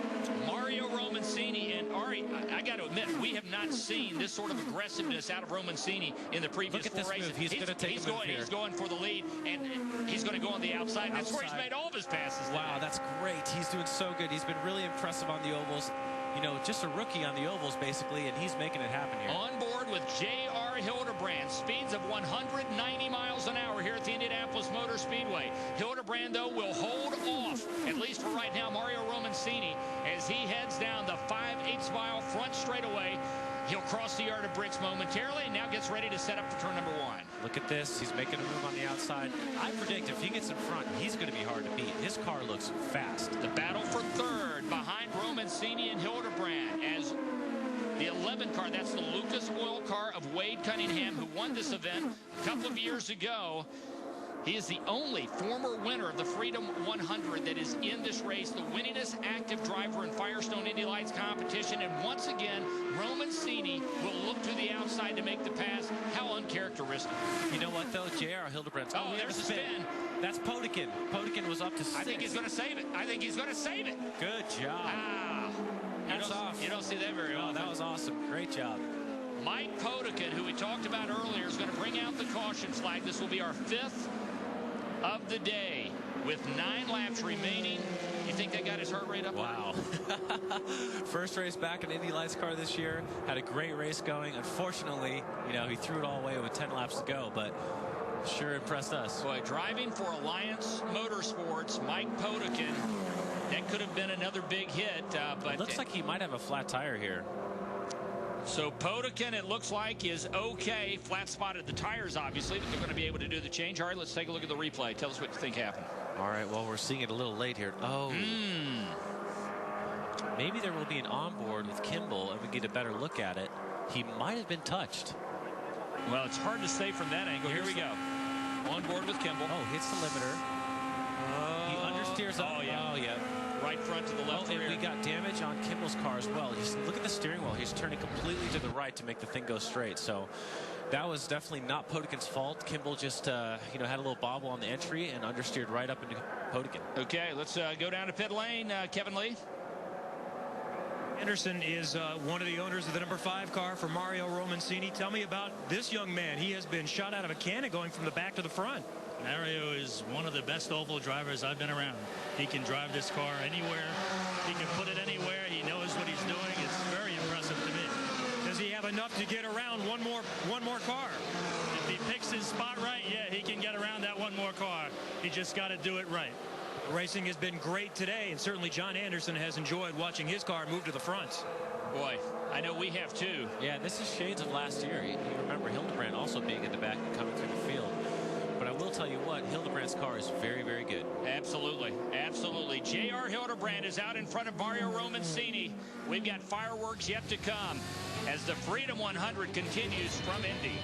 Mario Romancini, and Ari, I got to admit, we have not seen this sort of aggressiveness out of Romancini in the previous 4 races. He's going to take the move here. He's going for the lead, and he's going to go on the outside. That's where he's made all of his passes. Wow, that's great. He's doing so good. He's been really impressive on the ovals. You know, just a rookie on the ovals, basically, and he's making it happen here. On board with J.R. Hildebrand, speeds of 190 miles an hour here at the Indianapolis Motor Speedway. Hildebrand, though, will hold off, at least for right now, Mario Romancini, as he heads down the 5/8 mile front straightaway. He'll cross the yard of bricks momentarily and now gets ready to set up for turn number 1. Look at this. He's making a move on the outside. I predict if he gets in front, he's going to be hard to beat. His car looks fast. The battle for 3rd behind Romancini and Hildebrand as the 11 car, that's the Lucas Oil car of Wade Cunningham, who won this event a couple of years ago. He is the only former winner of the Freedom 100 that is in this race, the winningest active driver in Firestone Indy Lights competition. And once again, Romancini will look to the outside to make the pass. How uncharacteristic. You know what, though? J.R. Hildebrand's there's a spin. That's Potikin. Potikin was up to 6th. I think he's going to save it. I think he's going to save it. Good job. Hats off. You don't see that very often. That was awesome. Great job. Mike Potikin, who we talked about earlier, is going to bring out the caution flag. This will be our 5th of the day with 9 laps remaining. You think they got his heart rate up? Wow. First race back in Indy Lights car this year. Had a great race going. Unfortunately, you know, he threw it all away with 10 laps to go, but sure impressed us. Boy, driving for Alliance Motorsports, Mike Potikin, that could have been another big hit. But it looks like he might have a flat tire here. So Potikin, it looks like, is okay. Flat spotted the tires, obviously, but they're going to be able to do the change. All right, let's take a look at the replay. Tell us what you think happened. All right, well, we're seeing it a little late here. Oh. Maybe there will be an onboard with Kimball, and we get a better look at it. He might have been touched. Well, it's hard to say from that angle. Here we go. On board with Kimball. Oh, hits the limiter. He understeers up. Oh, yeah. Oh, yeah. Right front to the left rear. And we got damage on Kimball's car as well. Just look at the steering wheel. He's turning completely to the right to make the thing go straight. So that was definitely not Potikin's fault. Kimball just, you know, had a little bobble on the entry and understeered right up into Potikin. Okay, let's go down to pit lane. Kevin Lee. Anderson is one of the owners of the number 5 car for Mario Romancini. Tell me about this young man. He has been shot out of a cannon going from the back to the front. Mario is one of the best oval drivers I've been around. He can drive this car anywhere. He can put it anywhere. He knows what he's doing. It's very impressive to me. Does he have enough to get around one more car? If he picks his spot right, yeah, he can get around that one more car. He just got to do it right. Racing has been great today, and certainly John Anderson has enjoyed watching his car move to the front. Boy, I know we have too. Yeah, this is shades of last year. You remember Hildebrand also being in the back and coming through the field. But I will tell you what, Hildebrand's car is very, very good. Absolutely. Absolutely. J.R. Hildebrand is out in front of Mario Romancini. We've got fireworks yet to come as the Freedom 100 continues from Indy.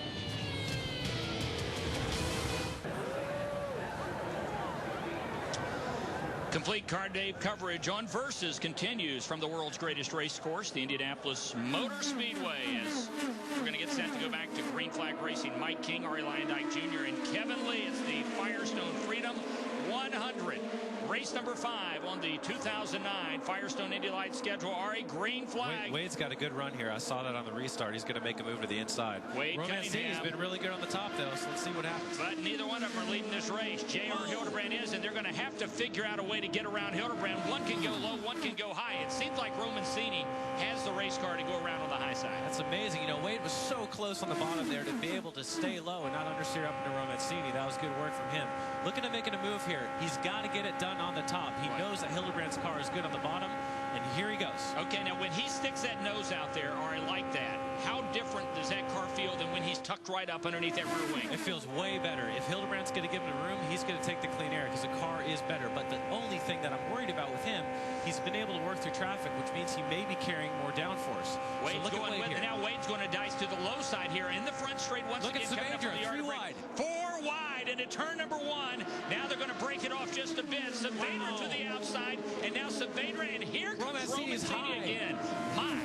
Complete car day coverage on Versus continues from the world's greatest race course, the Indianapolis Motor Speedway, as we're going to get set to go back to Green Flag Racing. Mike King, Arie Luyendyk Jr., and Kevin Lee. It's the Firestone Freedom 100. Race number 5 on the 2009 Firestone Indy Lights schedule. Ari, green flag. Wade's got a good run here. I saw that on the restart. He's going to make a move to the inside. Wade Romancini's been really good on the top, though, so let's see what happens. But neither one of them are leading this race. J.R. Hildebrand is, and they're going to have to figure out a way to get around Hildebrand. One can go low, one can go high. It seems like Romancini has the race car to go around on the high side. That's amazing. You know, Wade was so close on the bottom there to be able to stay low and not understeer up into Romancini. That was good work from him. Looking at making a move here. He's got to get it done on the top. He knows that Hildebrand's car is good on the bottom, and here he goes. Okay, now when he sticks that nose out there, or I like that, how different does that car feel than when he's tucked right up underneath that rear wing? It feels way better. If Hildebrand's going to give him room, he's going to take the clean air because the car is better. But the only thing that I'm worried about with him, he's been able to work through traffic, which means he may be carrying more downforce. Wade's going with it. Now Wade's going to dice to the low side here in the front straight once again. Look at Sabanger, 3 wide. 4 wide bit. Saavedra to the outside, and now Saavedra, and here comes Roman Cini again. My,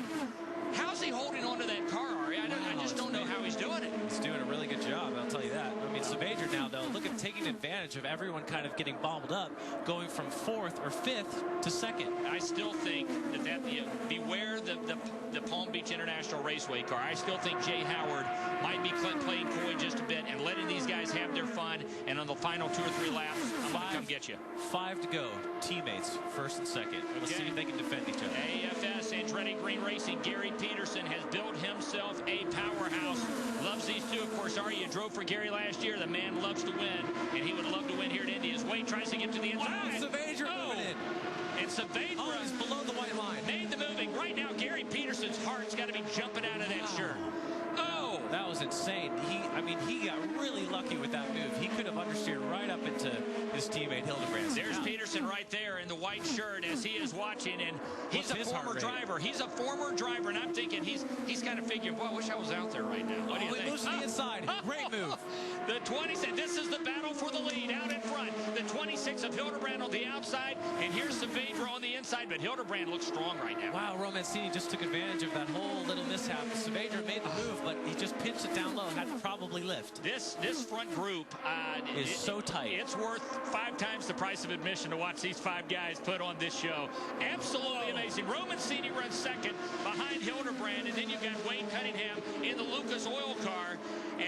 how's he holding on to that car, Ari? I just don't know how he's doing it. He's doing a really good job, I'll tell you that. I mean, Saavedra now, though, look at taking advantage of everyone kind of getting bobbled up, going from 4th or 5th to 2nd. I still think that beware the Palm Beach International Raceway car. I still think Jay Howard might be playing coy just a bit and letting these guys have their fun. And on the final 2 or 3 laps, I'm going to come get you. 5 to go. Teammates, 1st and 2nd. We'll see if they can defend each other. AFS, Andretti Green Racing, Gary Peterson has built himself a powerhouse. Loves these two. Of course, Ari, you drove for Gary last year. The man loves to win, and he would love to win here at Indy. As Wade tries to get to the inside. Wow, Saavedra moving in. And Saavedra is below the white line. Made the moving. Right now, Gary Peterson's heart's got to be jumping out of that shirt. Oh! That was insane. He got really lucky with that move. He could have understeered right up into his teammate Hildebrand. There's Peterson right there in the white shirt as he is watching, and he's a former driver. He's a former driver, and I'm thinking he's kind of figuring, boy, I wish I was out there right now. What do you think? He moves to the inside. Great move. The 26. This is the battle for the lead out in front. The 26 of Hildebrand on the outside, and here's Saavedra on the inside, but Hildebrand looks strong right now. Wow, Roman Cini just took advantage of that whole little mishap. Saavedra made the move, but he just pinched it down low. Had to probably lift. This front group is so tight. It's worth 5 times the price of admission to watch these 5 guys put on this show. Absolutely amazing. Roman Cini runs 2nd behind Hildebrand, and then you've got Wayne Cunningham in the Lucas Oil car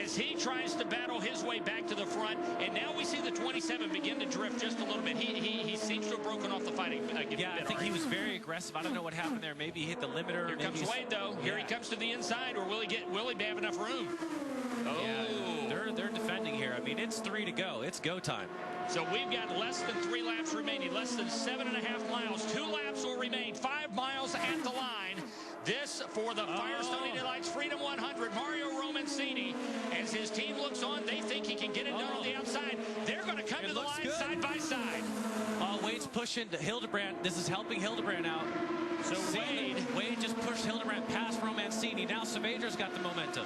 as he tries to battle his way back to the front. And now we see the 27 begin to drift just a little bit. He seems to have broken off the fighting. I think he was very aggressive. I don't know what happened there. Maybe he hit the limiter. Here comes Wade, though. Here he comes to the inside, or will he have enough room? Oh. Yeah, they're defending here. I mean, it's 3 to go. It's go time. So we've got less than 3 laps remaining, less than 7.5 miles. 2 laps will remain, 5 miles at the line. This for the Firestone Indy Lights Freedom 100. Mario Roman Cini, as his team looks on, they think he can get it done on the outside. They're going to come to the line side by side. Wade's pushing Hildebrand. This is helping Hildebrand out. So Wade just pushed Hildebrand past Roman Cini. Now Saavedra's got the momentum.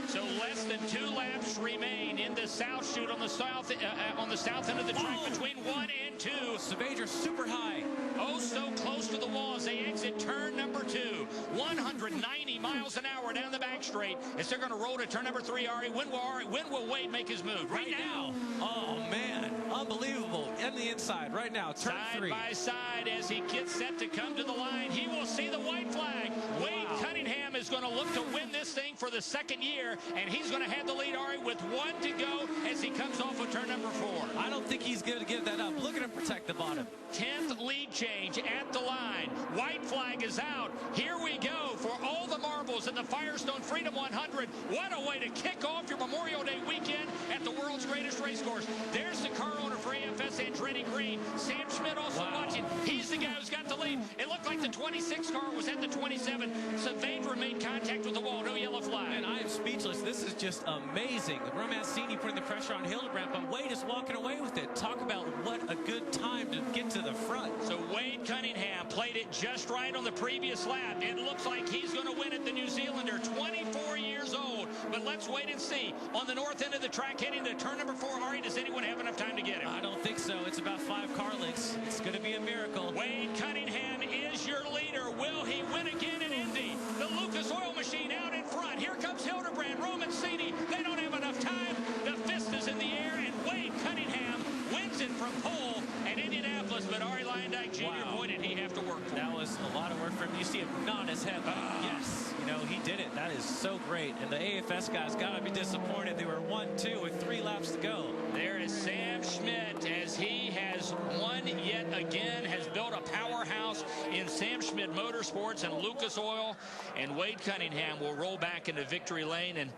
So less than 2 laps remain in the south chute on the south end of the track between 1 and 2. Saavedra super high. Oh, so close to the wall as they exit turn number 2. 190 miles an hour down the back straight as they're going to roll to turn number 3. When will Wade make his move? Right now. Oh, man. Unbelievable. In the inside right now. Turn 3. Side by side as he gets set to come to the line. He will see the white flag. Wade Cunningham is going to look to win this thing for the 2nd year, and he's going to have the lead, Ari, with 1 to go as he comes off of turn number 4. I don't think he's going to give that up. Look at him protect the bottom. 10th lead change at the line. White flag is out. Here we go for all the marbles in the Firestone Freedom 100. What a way to kick off your Memorial Day weekend at the world's greatest race course. There's the car owner for AFS, Andretti Green. Sam Schmidt also watching. He's the guy who's got the lead. It looked like the 26 car was at the 27. Saavedra made contact with the wall. No yellow flag. And I am speechless. This is just amazing. Roman Cini putting the pressure on Hildebrand, but Wade is walking away with it. Talk about what a good time to get to the front. So Wade Cunningham played it just right on the previous lap. It looks like he's going to win it, the New Zealander, 24 years old. But let's wait and see. On the north end of the track, heading to turn number 4, Ari, does anyone have enough time to get him? I don't think so. It's about 5 car lengths. It's going to be a miracle. Wade Cunningham is your leader. Will he win again in Indy? The Lucas Oil Machine out in front. Here comes Hildebrand, Roman Cini. They don't have enough time. The fist is in the air, and Wade Cunningham wins it from pole at Indianapolis. But Ari Luyendyk Jr. Boy, did he have to work for it. That was a lot of work for him. You see him nod his head. Yes, you know, he did it. That is so great. And the AFS guys got to be disappointed. They were 1-2 with 3 laps to go. There is Sam Schmidt as he has won yet again, has built a powerhouse in Sam Schmidt Motorsports and Lucas Oil. And Wade Cunningham will roll back into victory lane. And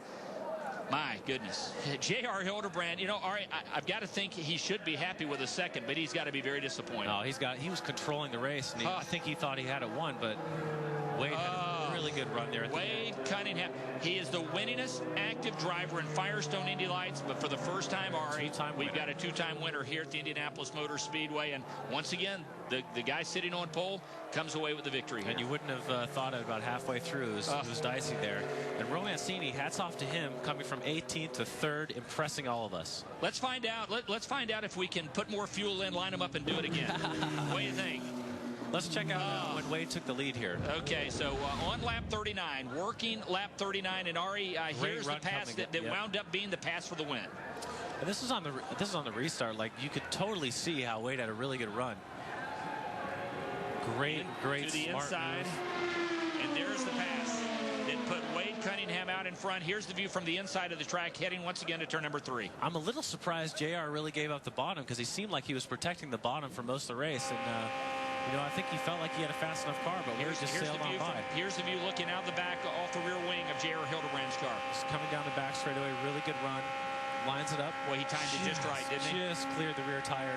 my goodness, J.R. Hildebrand, you know, Ari, I've got to think he should be happy with a 2nd, but he's got to be very disappointed. No, he was controlling the race, and I think he thought he had it won, but Wade had a really good run there. Wade Cunningham. He is the winningest active driver in Firestone Indy Lights, but for the first time, Ari, we've got a two-time winner here at the Indianapolis Motor Speedway. And once again, the guy sitting on pole comes away with the victory here. And you wouldn't have thought it about halfway through. It was dicey there. And Romancini, hats off to him, coming from 18th to 3rd, impressing all of us. Let's find out. Let's find out if we can put more fuel in, line them up, and do it again. What do you think? Let's check out when Wade took the lead here. Okay, so on lap 39, working lap 39, and Ari, here's the pass that wound up being the pass for the win. And this is on the restart. Like, you could totally see how Wade had a really good run. Great, to the inside, and there's the pass that put Wade Cunningham out in front. Here's the view from the inside of the track, heading once again to turn number 3. I'm a little surprised JR really gave up the bottom, because he seemed like he was protecting the bottom for most of the race. And you know, I think he felt like he had a fast enough car, but Wade just sailed on by. Here's the view looking out the back off the rear wing of J.R. Hildebrand's car. Just coming down the back straightaway, really good run. Lines it up. Well, he timed it just right, didn't he? Just cleared the rear tire.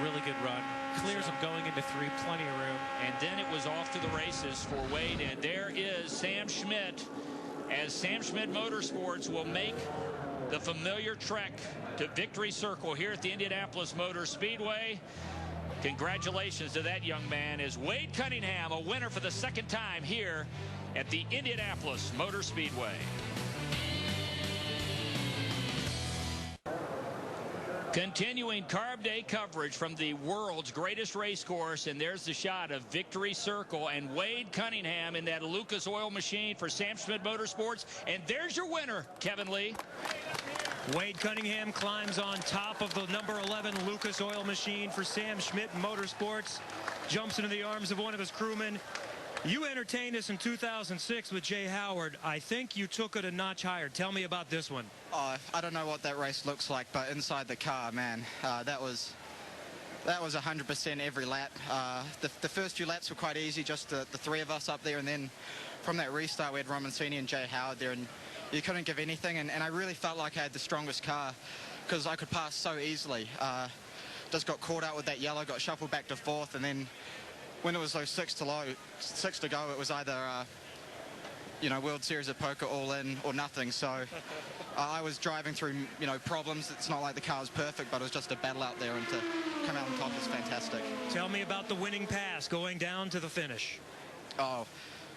Really good run. Clears him going into 3, plenty of room. And then it was off to the races for Wade, and there is Sam Schmidt, as Sam Schmidt Motorsports will make the familiar trek to Victory Circle here at the Indianapolis Motor Speedway. Congratulations to that young man, as Wade Cunningham, a winner for the 2nd time here at the Indianapolis Motor Speedway. Continuing Carb Day coverage from the world's greatest race course, and there's the shot of Victory Circle and Wade Cunningham in that Lucas Oil machine for Sam Schmidt Motorsports. And there's your winner, Kevin Lee. Wade Cunningham climbs on top of the number 11 Lucas Oil machine for Sam Schmidt Motorsports, jumps into the arms of one of his crewmen. You entertained us in 2006 with Jay Howard. I think you took it a notch higher. Tell me about this one. I don't know what that race looks like, but inside the car, man, that was 100% every lap. The first few laps were quite easy, just the 3 of us up there, and then from that restart we had Romancini and Jay Howard there, and you couldn't give anything, and I really felt like I had the strongest car because I could pass so easily. Just got caught out with that yellow, got shuffled back to 4th, and then when it was those 6 to go, it was either you know, World Series of Poker all in or nothing. So I was driving through, you know, problems. It's not like the car was perfect, but it was just a battle out there, and to come out on top is fantastic. Tell me about the winning pass going down to the finish. Oh,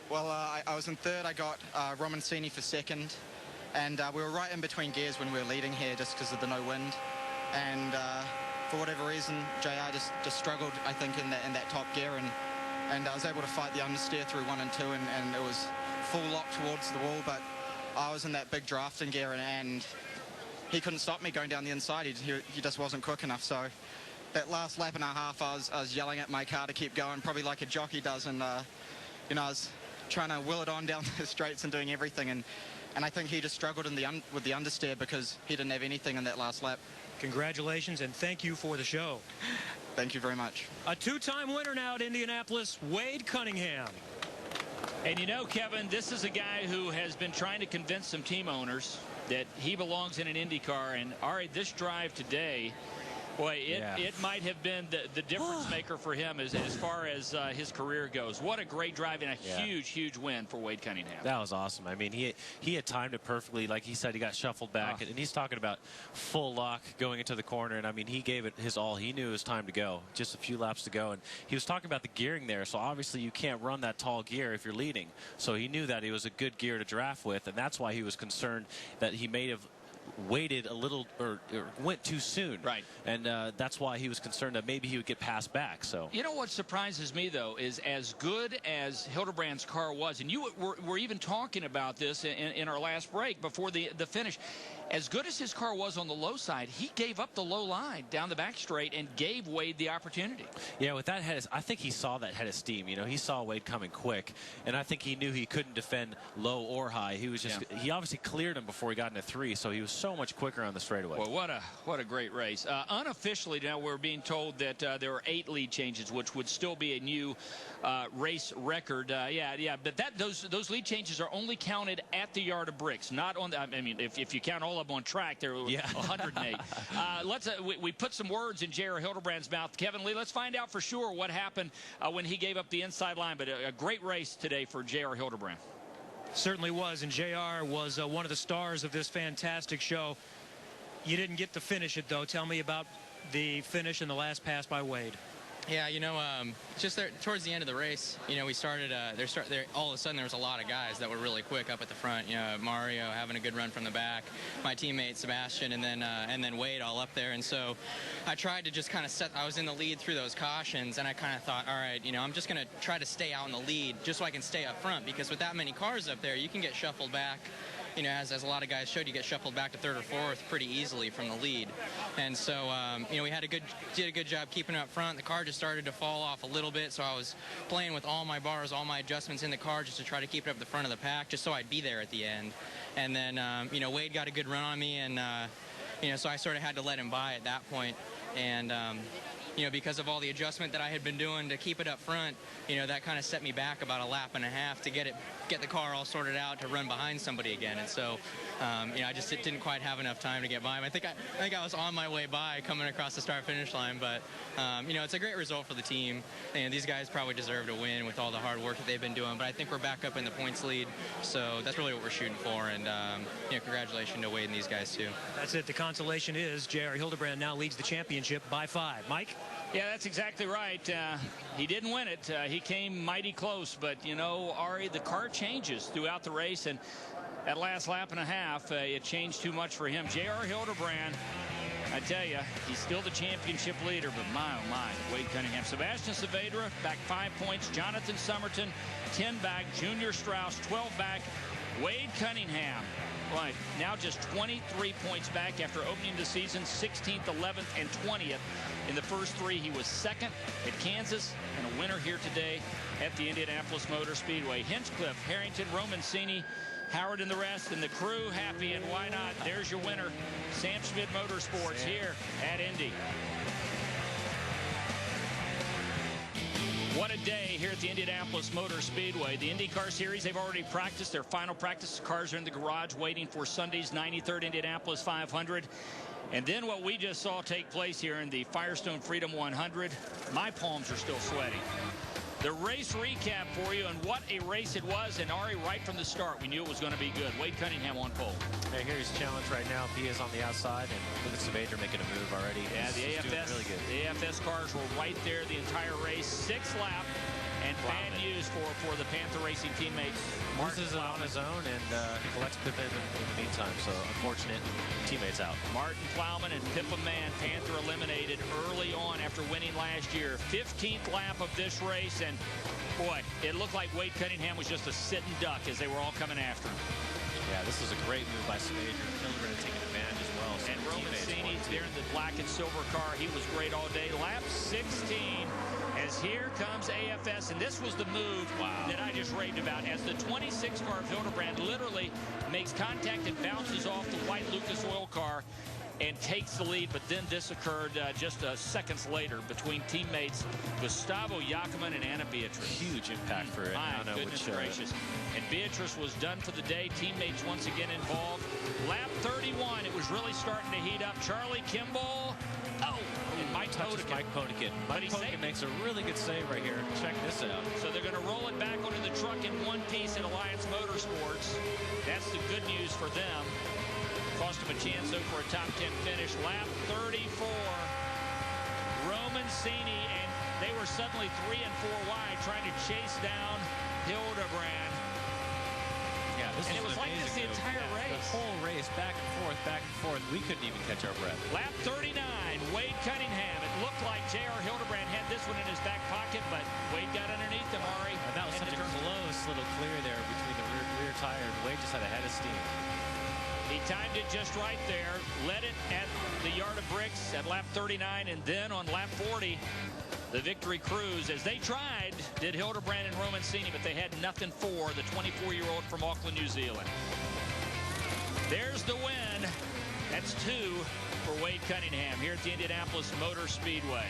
well, I was in 3rd. I got Romancini for 2nd, and we were right in between gears when we were leading here just because of the no wind. And for whatever reason, JR just struggled, I think, in that top gear, and I was able to fight the understeer through 1 and 2, and it was full lock towards the wall, but I was in that big drafting gear, and he couldn't stop me going down the inside. He just wasn't quick enough. So that last lap and a half, I was yelling at my car to keep going, probably like a jockey does, and you know, I was trying to will it on down the straights and doing everything, and I think he just struggled with the understeer because he didn't have anything in that last lap. Congratulations, and thank you for the show. Thank you very much. A 2-time winner now at Indianapolis, Wade Cunningham. And you know, Kevin, this is a guy who has been trying to convince some team owners that he belongs in an Indy car. And all right, this drive today, boy, it might have been the difference maker for him as far as his career goes. What a great drive and a huge win for Wade Cunningham. That was awesome. I mean, he had timed it perfectly. Like he said, he got shuffled back, and he's talking about full lock going into the corner. And I mean, he gave it his all. He knew it was time to go, just a few laps to go. And he was talking about the gearing there. So obviously, you can't run that tall gear if you're leading. So he knew that it was a good gear to draft with, and that's why he was concerned that he may have waited a little or went too soon, right? And that's why he was concerned that maybe he would get passed back. So you know what surprises me though is as good as Hildebrand's car was, and you were even talking about this in our last break before the finish. As good as his car was on the low side, he gave up the low line down the back straight and gave Wade the opportunity. Yeah, with that head, I think he saw that head of steam. You know, he saw Wade coming quick, and I think he knew he couldn't defend low or high. He was just he obviously cleared him before he got into 3, so he was so much quicker on the straightaway. Well, what a great race. Unofficially now we're being told that there are 8 lead changes, which would still be a new race record. Yeah, but those lead changes are only counted at the Yard of Bricks, not on the, I mean, if you count all of them on track, there were 108. We put some words in J.R. Hildebrand's mouth. Kevin Lee, let's find out for sure what happened when he gave up the inside line. But a great race today for J.R. Hildebrand. Certainly was, and JR was one of the stars of this fantastic show. You didn't get to finish it, though. Tell me about the finish and the last pass by Wade. Yeah, you know, just there towards the end of the race, you know, we started there all of a sudden there was a lot of guys that were really quick up at the front. You know, Mario having a good run from the back, my teammate Sebastian, and then Wade all up there. And so I tried to just kind of I was in the lead through those cautions, and I kind of thought, all right, you know, I'm just going to try to stay out in the lead just so I can stay up front, because with that many cars up there, you can get shuffled back. You know, as a lot of guys showed, you get shuffled back to 3rd or 4th pretty easily from the lead. And so, you know, we did a good job keeping it up front. The car just started to fall off a little bit, so I was playing with all my bars, all my adjustments in the car just to try to keep it up the front of the pack, just so I'd be there at the end. And then, you know, Wade got a good run on me, and, you know, so I sort of had to let him by at that point. And, you know, because of all the adjustment that I had been doing to keep it up front, you know, that kind of set me back about a lap and a half to get the car all sorted out to run behind somebody again. And so, you know, I just didn't quite have enough time to get by him. I think I was on my way by coming across the start-finish line, but, you know, it's a great result for the team. And these guys probably deserve to win with all the hard work that they've been doing, but I think we're back up in the points lead, so that's really what we're shooting for. And, you know, congratulations to Wade and these guys, too. That's it. The consolation is J.R. Hildebrand now leads the championship by 5. Mike? Yeah, that's exactly right. He didn't win it. He came mighty close, but, you know, Ari, the car changes throughout the race, and that last lap and a half, it changed too much for him. J.R. Hildebrand, I tell you, he's still the championship leader, but my, oh my, Wade Cunningham. Sebastian Saavedra back 5 points. Jonathan Somerton, 10 back. Junior Strauss, 12 back. Wade Cunningham, right, now just 23 points back after opening the season 16th, 11th, and 20th. In the first 3, he was 2nd at Kansas and a winner here today at the Indianapolis Motor Speedway. Hinchcliffe, Harrington, Romancini, Howard and the rest, and the crew happy, and why not? There's your winner, Sam Schmidt Motorsports here at Indy. What a day here at the Indianapolis Motor Speedway. The IndyCar Series, they've already practiced their final practice. Cars are in the garage waiting for Sunday's 93rd Indianapolis 500. And then what we just saw take place here in the Firestone Freedom 100, my palms are still sweating. The race recap for you, and what a race it was. And Ari, right from the start, we knew it was going to be good. Wade Cunningham on pole. Hey, here's challenge right now. Pia's on the outside, and look at Saavedra making a move already. Yeah, the AFS, really good. The AFS cars were right there the entire race. 6th lap, and bad news for the Panther Racing teammates. Loses it on his own and collects Pippa in the meantime, so unfortunate teammates out. Martin Plowman and Pippa Mann, Panther eliminated early on after winning last year. 15th lap of this race, and boy, it looked like Wade Cunningham was just a sitting duck as they were all coming after him. Yeah, this was a great move by Saavedra. Hildebrand taking advantage as well. And Romancini there in the black and silver car. He was great all day. Lap 16. As here comes AFS, and this was the move that I just raved about, as the 26 car of Hildebrand literally makes contact and bounces off the white Lucas Oil car and takes the lead. But then this occurred just seconds later between teammates Gustavo Yackerman and Anna Beatrice. Huge impact for it. My goodness gracious. And Beatrice was done for the day. Teammates once again involved. Lap 31, it was really starting to heat up. Charlie Kimball. Oh, and Mike Potikin. Mike Potikin. Mike Potikin makes a really good save right here. Check this out. So they're going to roll it back onto the truck in one piece at Alliance Motorsports. That's the good news for them. Cost them a chance, though, for a top 10 finish. Lap 34. Romancini, and they were suddenly 3 and 4 wide, trying to chase down Hildebrand. Yeah, and it was like this the entire race. The whole race, back and forth. We couldn't even catch our breath. Lap 39, Wade Cunningham. It looked like J.R. Hildebrand had this one in his back pocket, but Wade got underneath him, Ari. And that was such a close little clear there between the rear tire, and Wade just had a head of steam. He timed it just right there, led it at the Yard of Bricks at lap 39, and then on lap 40, the Victory Cruise, as they tried, did Hildebrand and Romancini, but they had nothing for the 24-year-old from Auckland, New Zealand. There's the win. That's 2 for Wade Cunningham here at the Indianapolis Motor Speedway.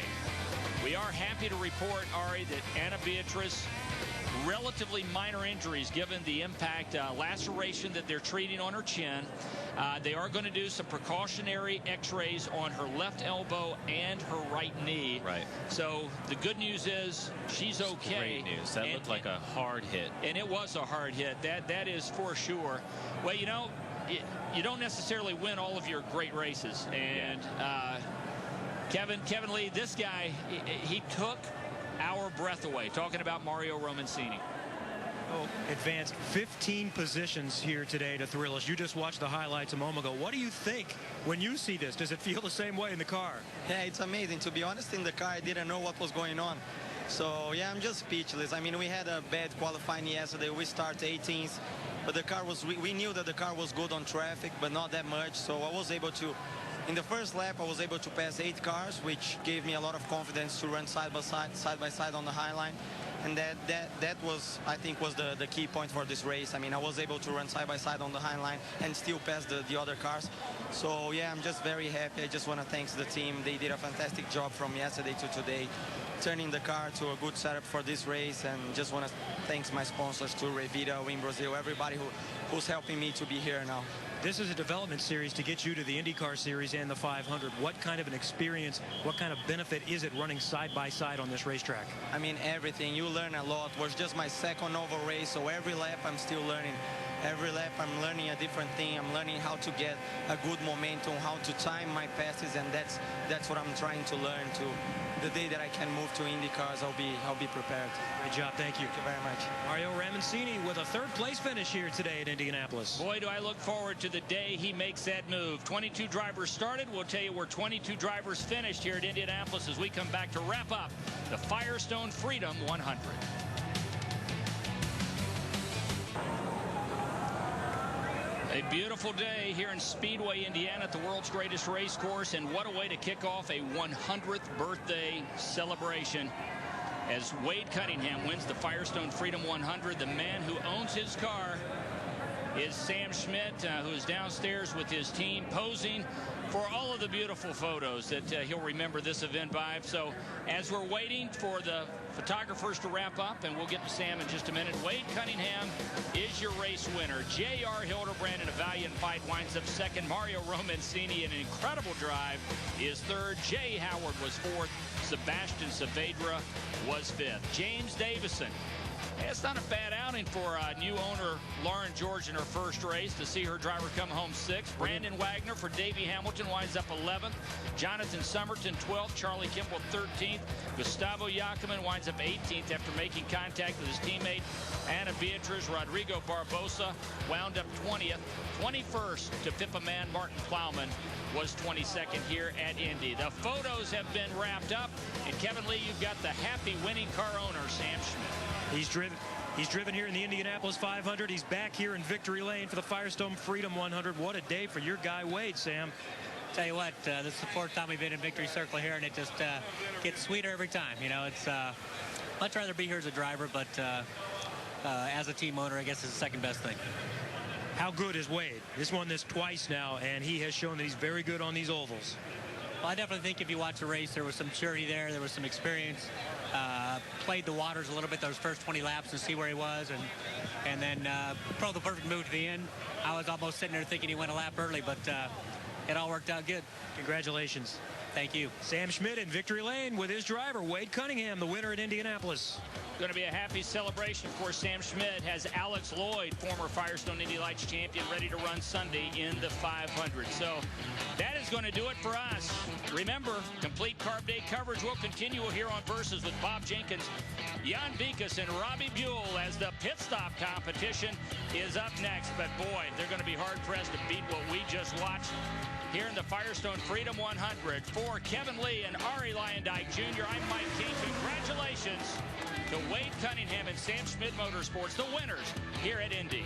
We are happy to report, Ari, that Anna Beatrice, relatively minor injuries given the impact laceration that they're treating on her chin. They are going to do some precautionary x-rays on her left elbow and her right knee. Right. So the good news is she's okay. Great news. That looked like a hard hit. And it was a hard hit. That is for sure. Well, you know, you don't necessarily win all of your great races. And Kevin Lee, this guy, he took our breath away, talking about Mario Romancini. Advanced 15 positions here today to thrill us. You just watched the highlights a moment ago. What do you think when you see this? Does it feel the same way in the car? Yeah, it's amazing. To be honest, in the car, I didn't know what was going on. So, yeah, I'm just speechless. I mean, we had a bad qualifying yesterday. We started 18th, but the car was, we knew that the car was good on traffic, but not that much. So I was able to, in the first lap, I was able to pass 8 cars, which gave me a lot of confidence to run side by side on the high line. And that was, I think, was the key point for this race. I mean, I was able to run side by side on the high line and still pass the other cars. So, yeah, I'm just very happy. I just want to thank the team. They did a fantastic job from yesterday to today, turning the car to a good setup for this race. And just want to thank my sponsors, to Revita, Win Brazil, everybody who's helping me to be here now. This is a development series to get you to the IndyCar Series and the 500. What kind of an experience, what kind of benefit is it running side by side on this racetrack? I mean, everything. You learn a lot. It was just my second oval race, so every lap I'm still learning. Every lap I'm learning a different thing. I'm learning how to get a good momentum, how to time my passes, and that's what I'm trying to learn. To the day that I can move to IndyCars, I'll be prepared. Great job. Thank you. Thank you very much. Mario Romancini with a 3rd place finish here today at Indianapolis. Boy, do I look forward to the day he makes that move. 22 drivers started. We'll tell you where 22 drivers finished here at Indianapolis as we come back to wrap up the Firestone Freedom 100. A beautiful day here in Speedway, Indiana, at the world's greatest race course, and what a way to kick off a 100th birthday celebration as Wade Cunningham wins the Firestone Freedom 100. The man who owns his car is Sam Schmidt, who is downstairs with his team posing for all of the beautiful photos that he'll remember this event by. So as we're waiting for the photographers to wrap up, and we'll get to Sam in just a minute, Wade Cunningham is your race winner. J.R. Hildebrand in a valiant fight winds up 2nd. Mario Romancini, an incredible drive, is 3rd. Jay Howard was 4th. Sebastian Saavedra was 5th. James Davison. It's not a bad outing for new owner Lauren George in her first race to see her driver come home 6th. Brandon Wagner for Davey Hamilton winds up 11th. Jonathan Somerton 12th. Charlie Kimball 13th. Gustavo Yackaman winds up 18th after making contact with his teammate Anna Beatriz. Rodrigo Barbosa wound up 20th. 21st to Pippa Man. Martin Plowman was 22nd here at Indy. The photos have been wrapped up, and Kevin Lee, you've got the happy winning car owner, Sam Schmidt. He's driven here in the Indianapolis 500. He's back here in Victory Lane for the Firestone Freedom 100. What a day for your guy Wade, Sam. Tell you what, this is the 4th time we've been in Victory Circle here, and it just gets sweeter every time. You know, it's much rather be here as a driver, but as a team owner, I guess it's the 2nd best thing. How good is Wade? He's won this twice now, and he has shown that he's very good on these ovals. Well, I definitely think if you watch the race, there was some maturity there. There was some experience. Played the waters a little bit those first 20 laps to see where he was, and then probably the perfect move to the end. I was almost sitting there thinking he went a lap early, but it all worked out good. Congratulations. Thank you. Sam Schmidt in Victory Lane with his driver, Wade Cunningham, the winner at Indianapolis. Going to be a happy celebration. Of course, Sam Schmidt has Alex Lloyd, former Firestone Indy Lights champion, ready to run Sunday in the 500. So that is going to do it for us. Remember, complete Carb Day coverage will continue here on Versus with Bob Jenkins, Jan Bikas, and Robbie Buell as the pit stop competition is up next. But boy, they're going to be hard-pressed to beat what we just watched here in the Firestone Freedom 100. For Kevin Lee and Ari Luyendyk Jr., I'm Mike King. Congratulations to Wade Cunningham and Sam Schmidt Motorsports, the winners here at Indy.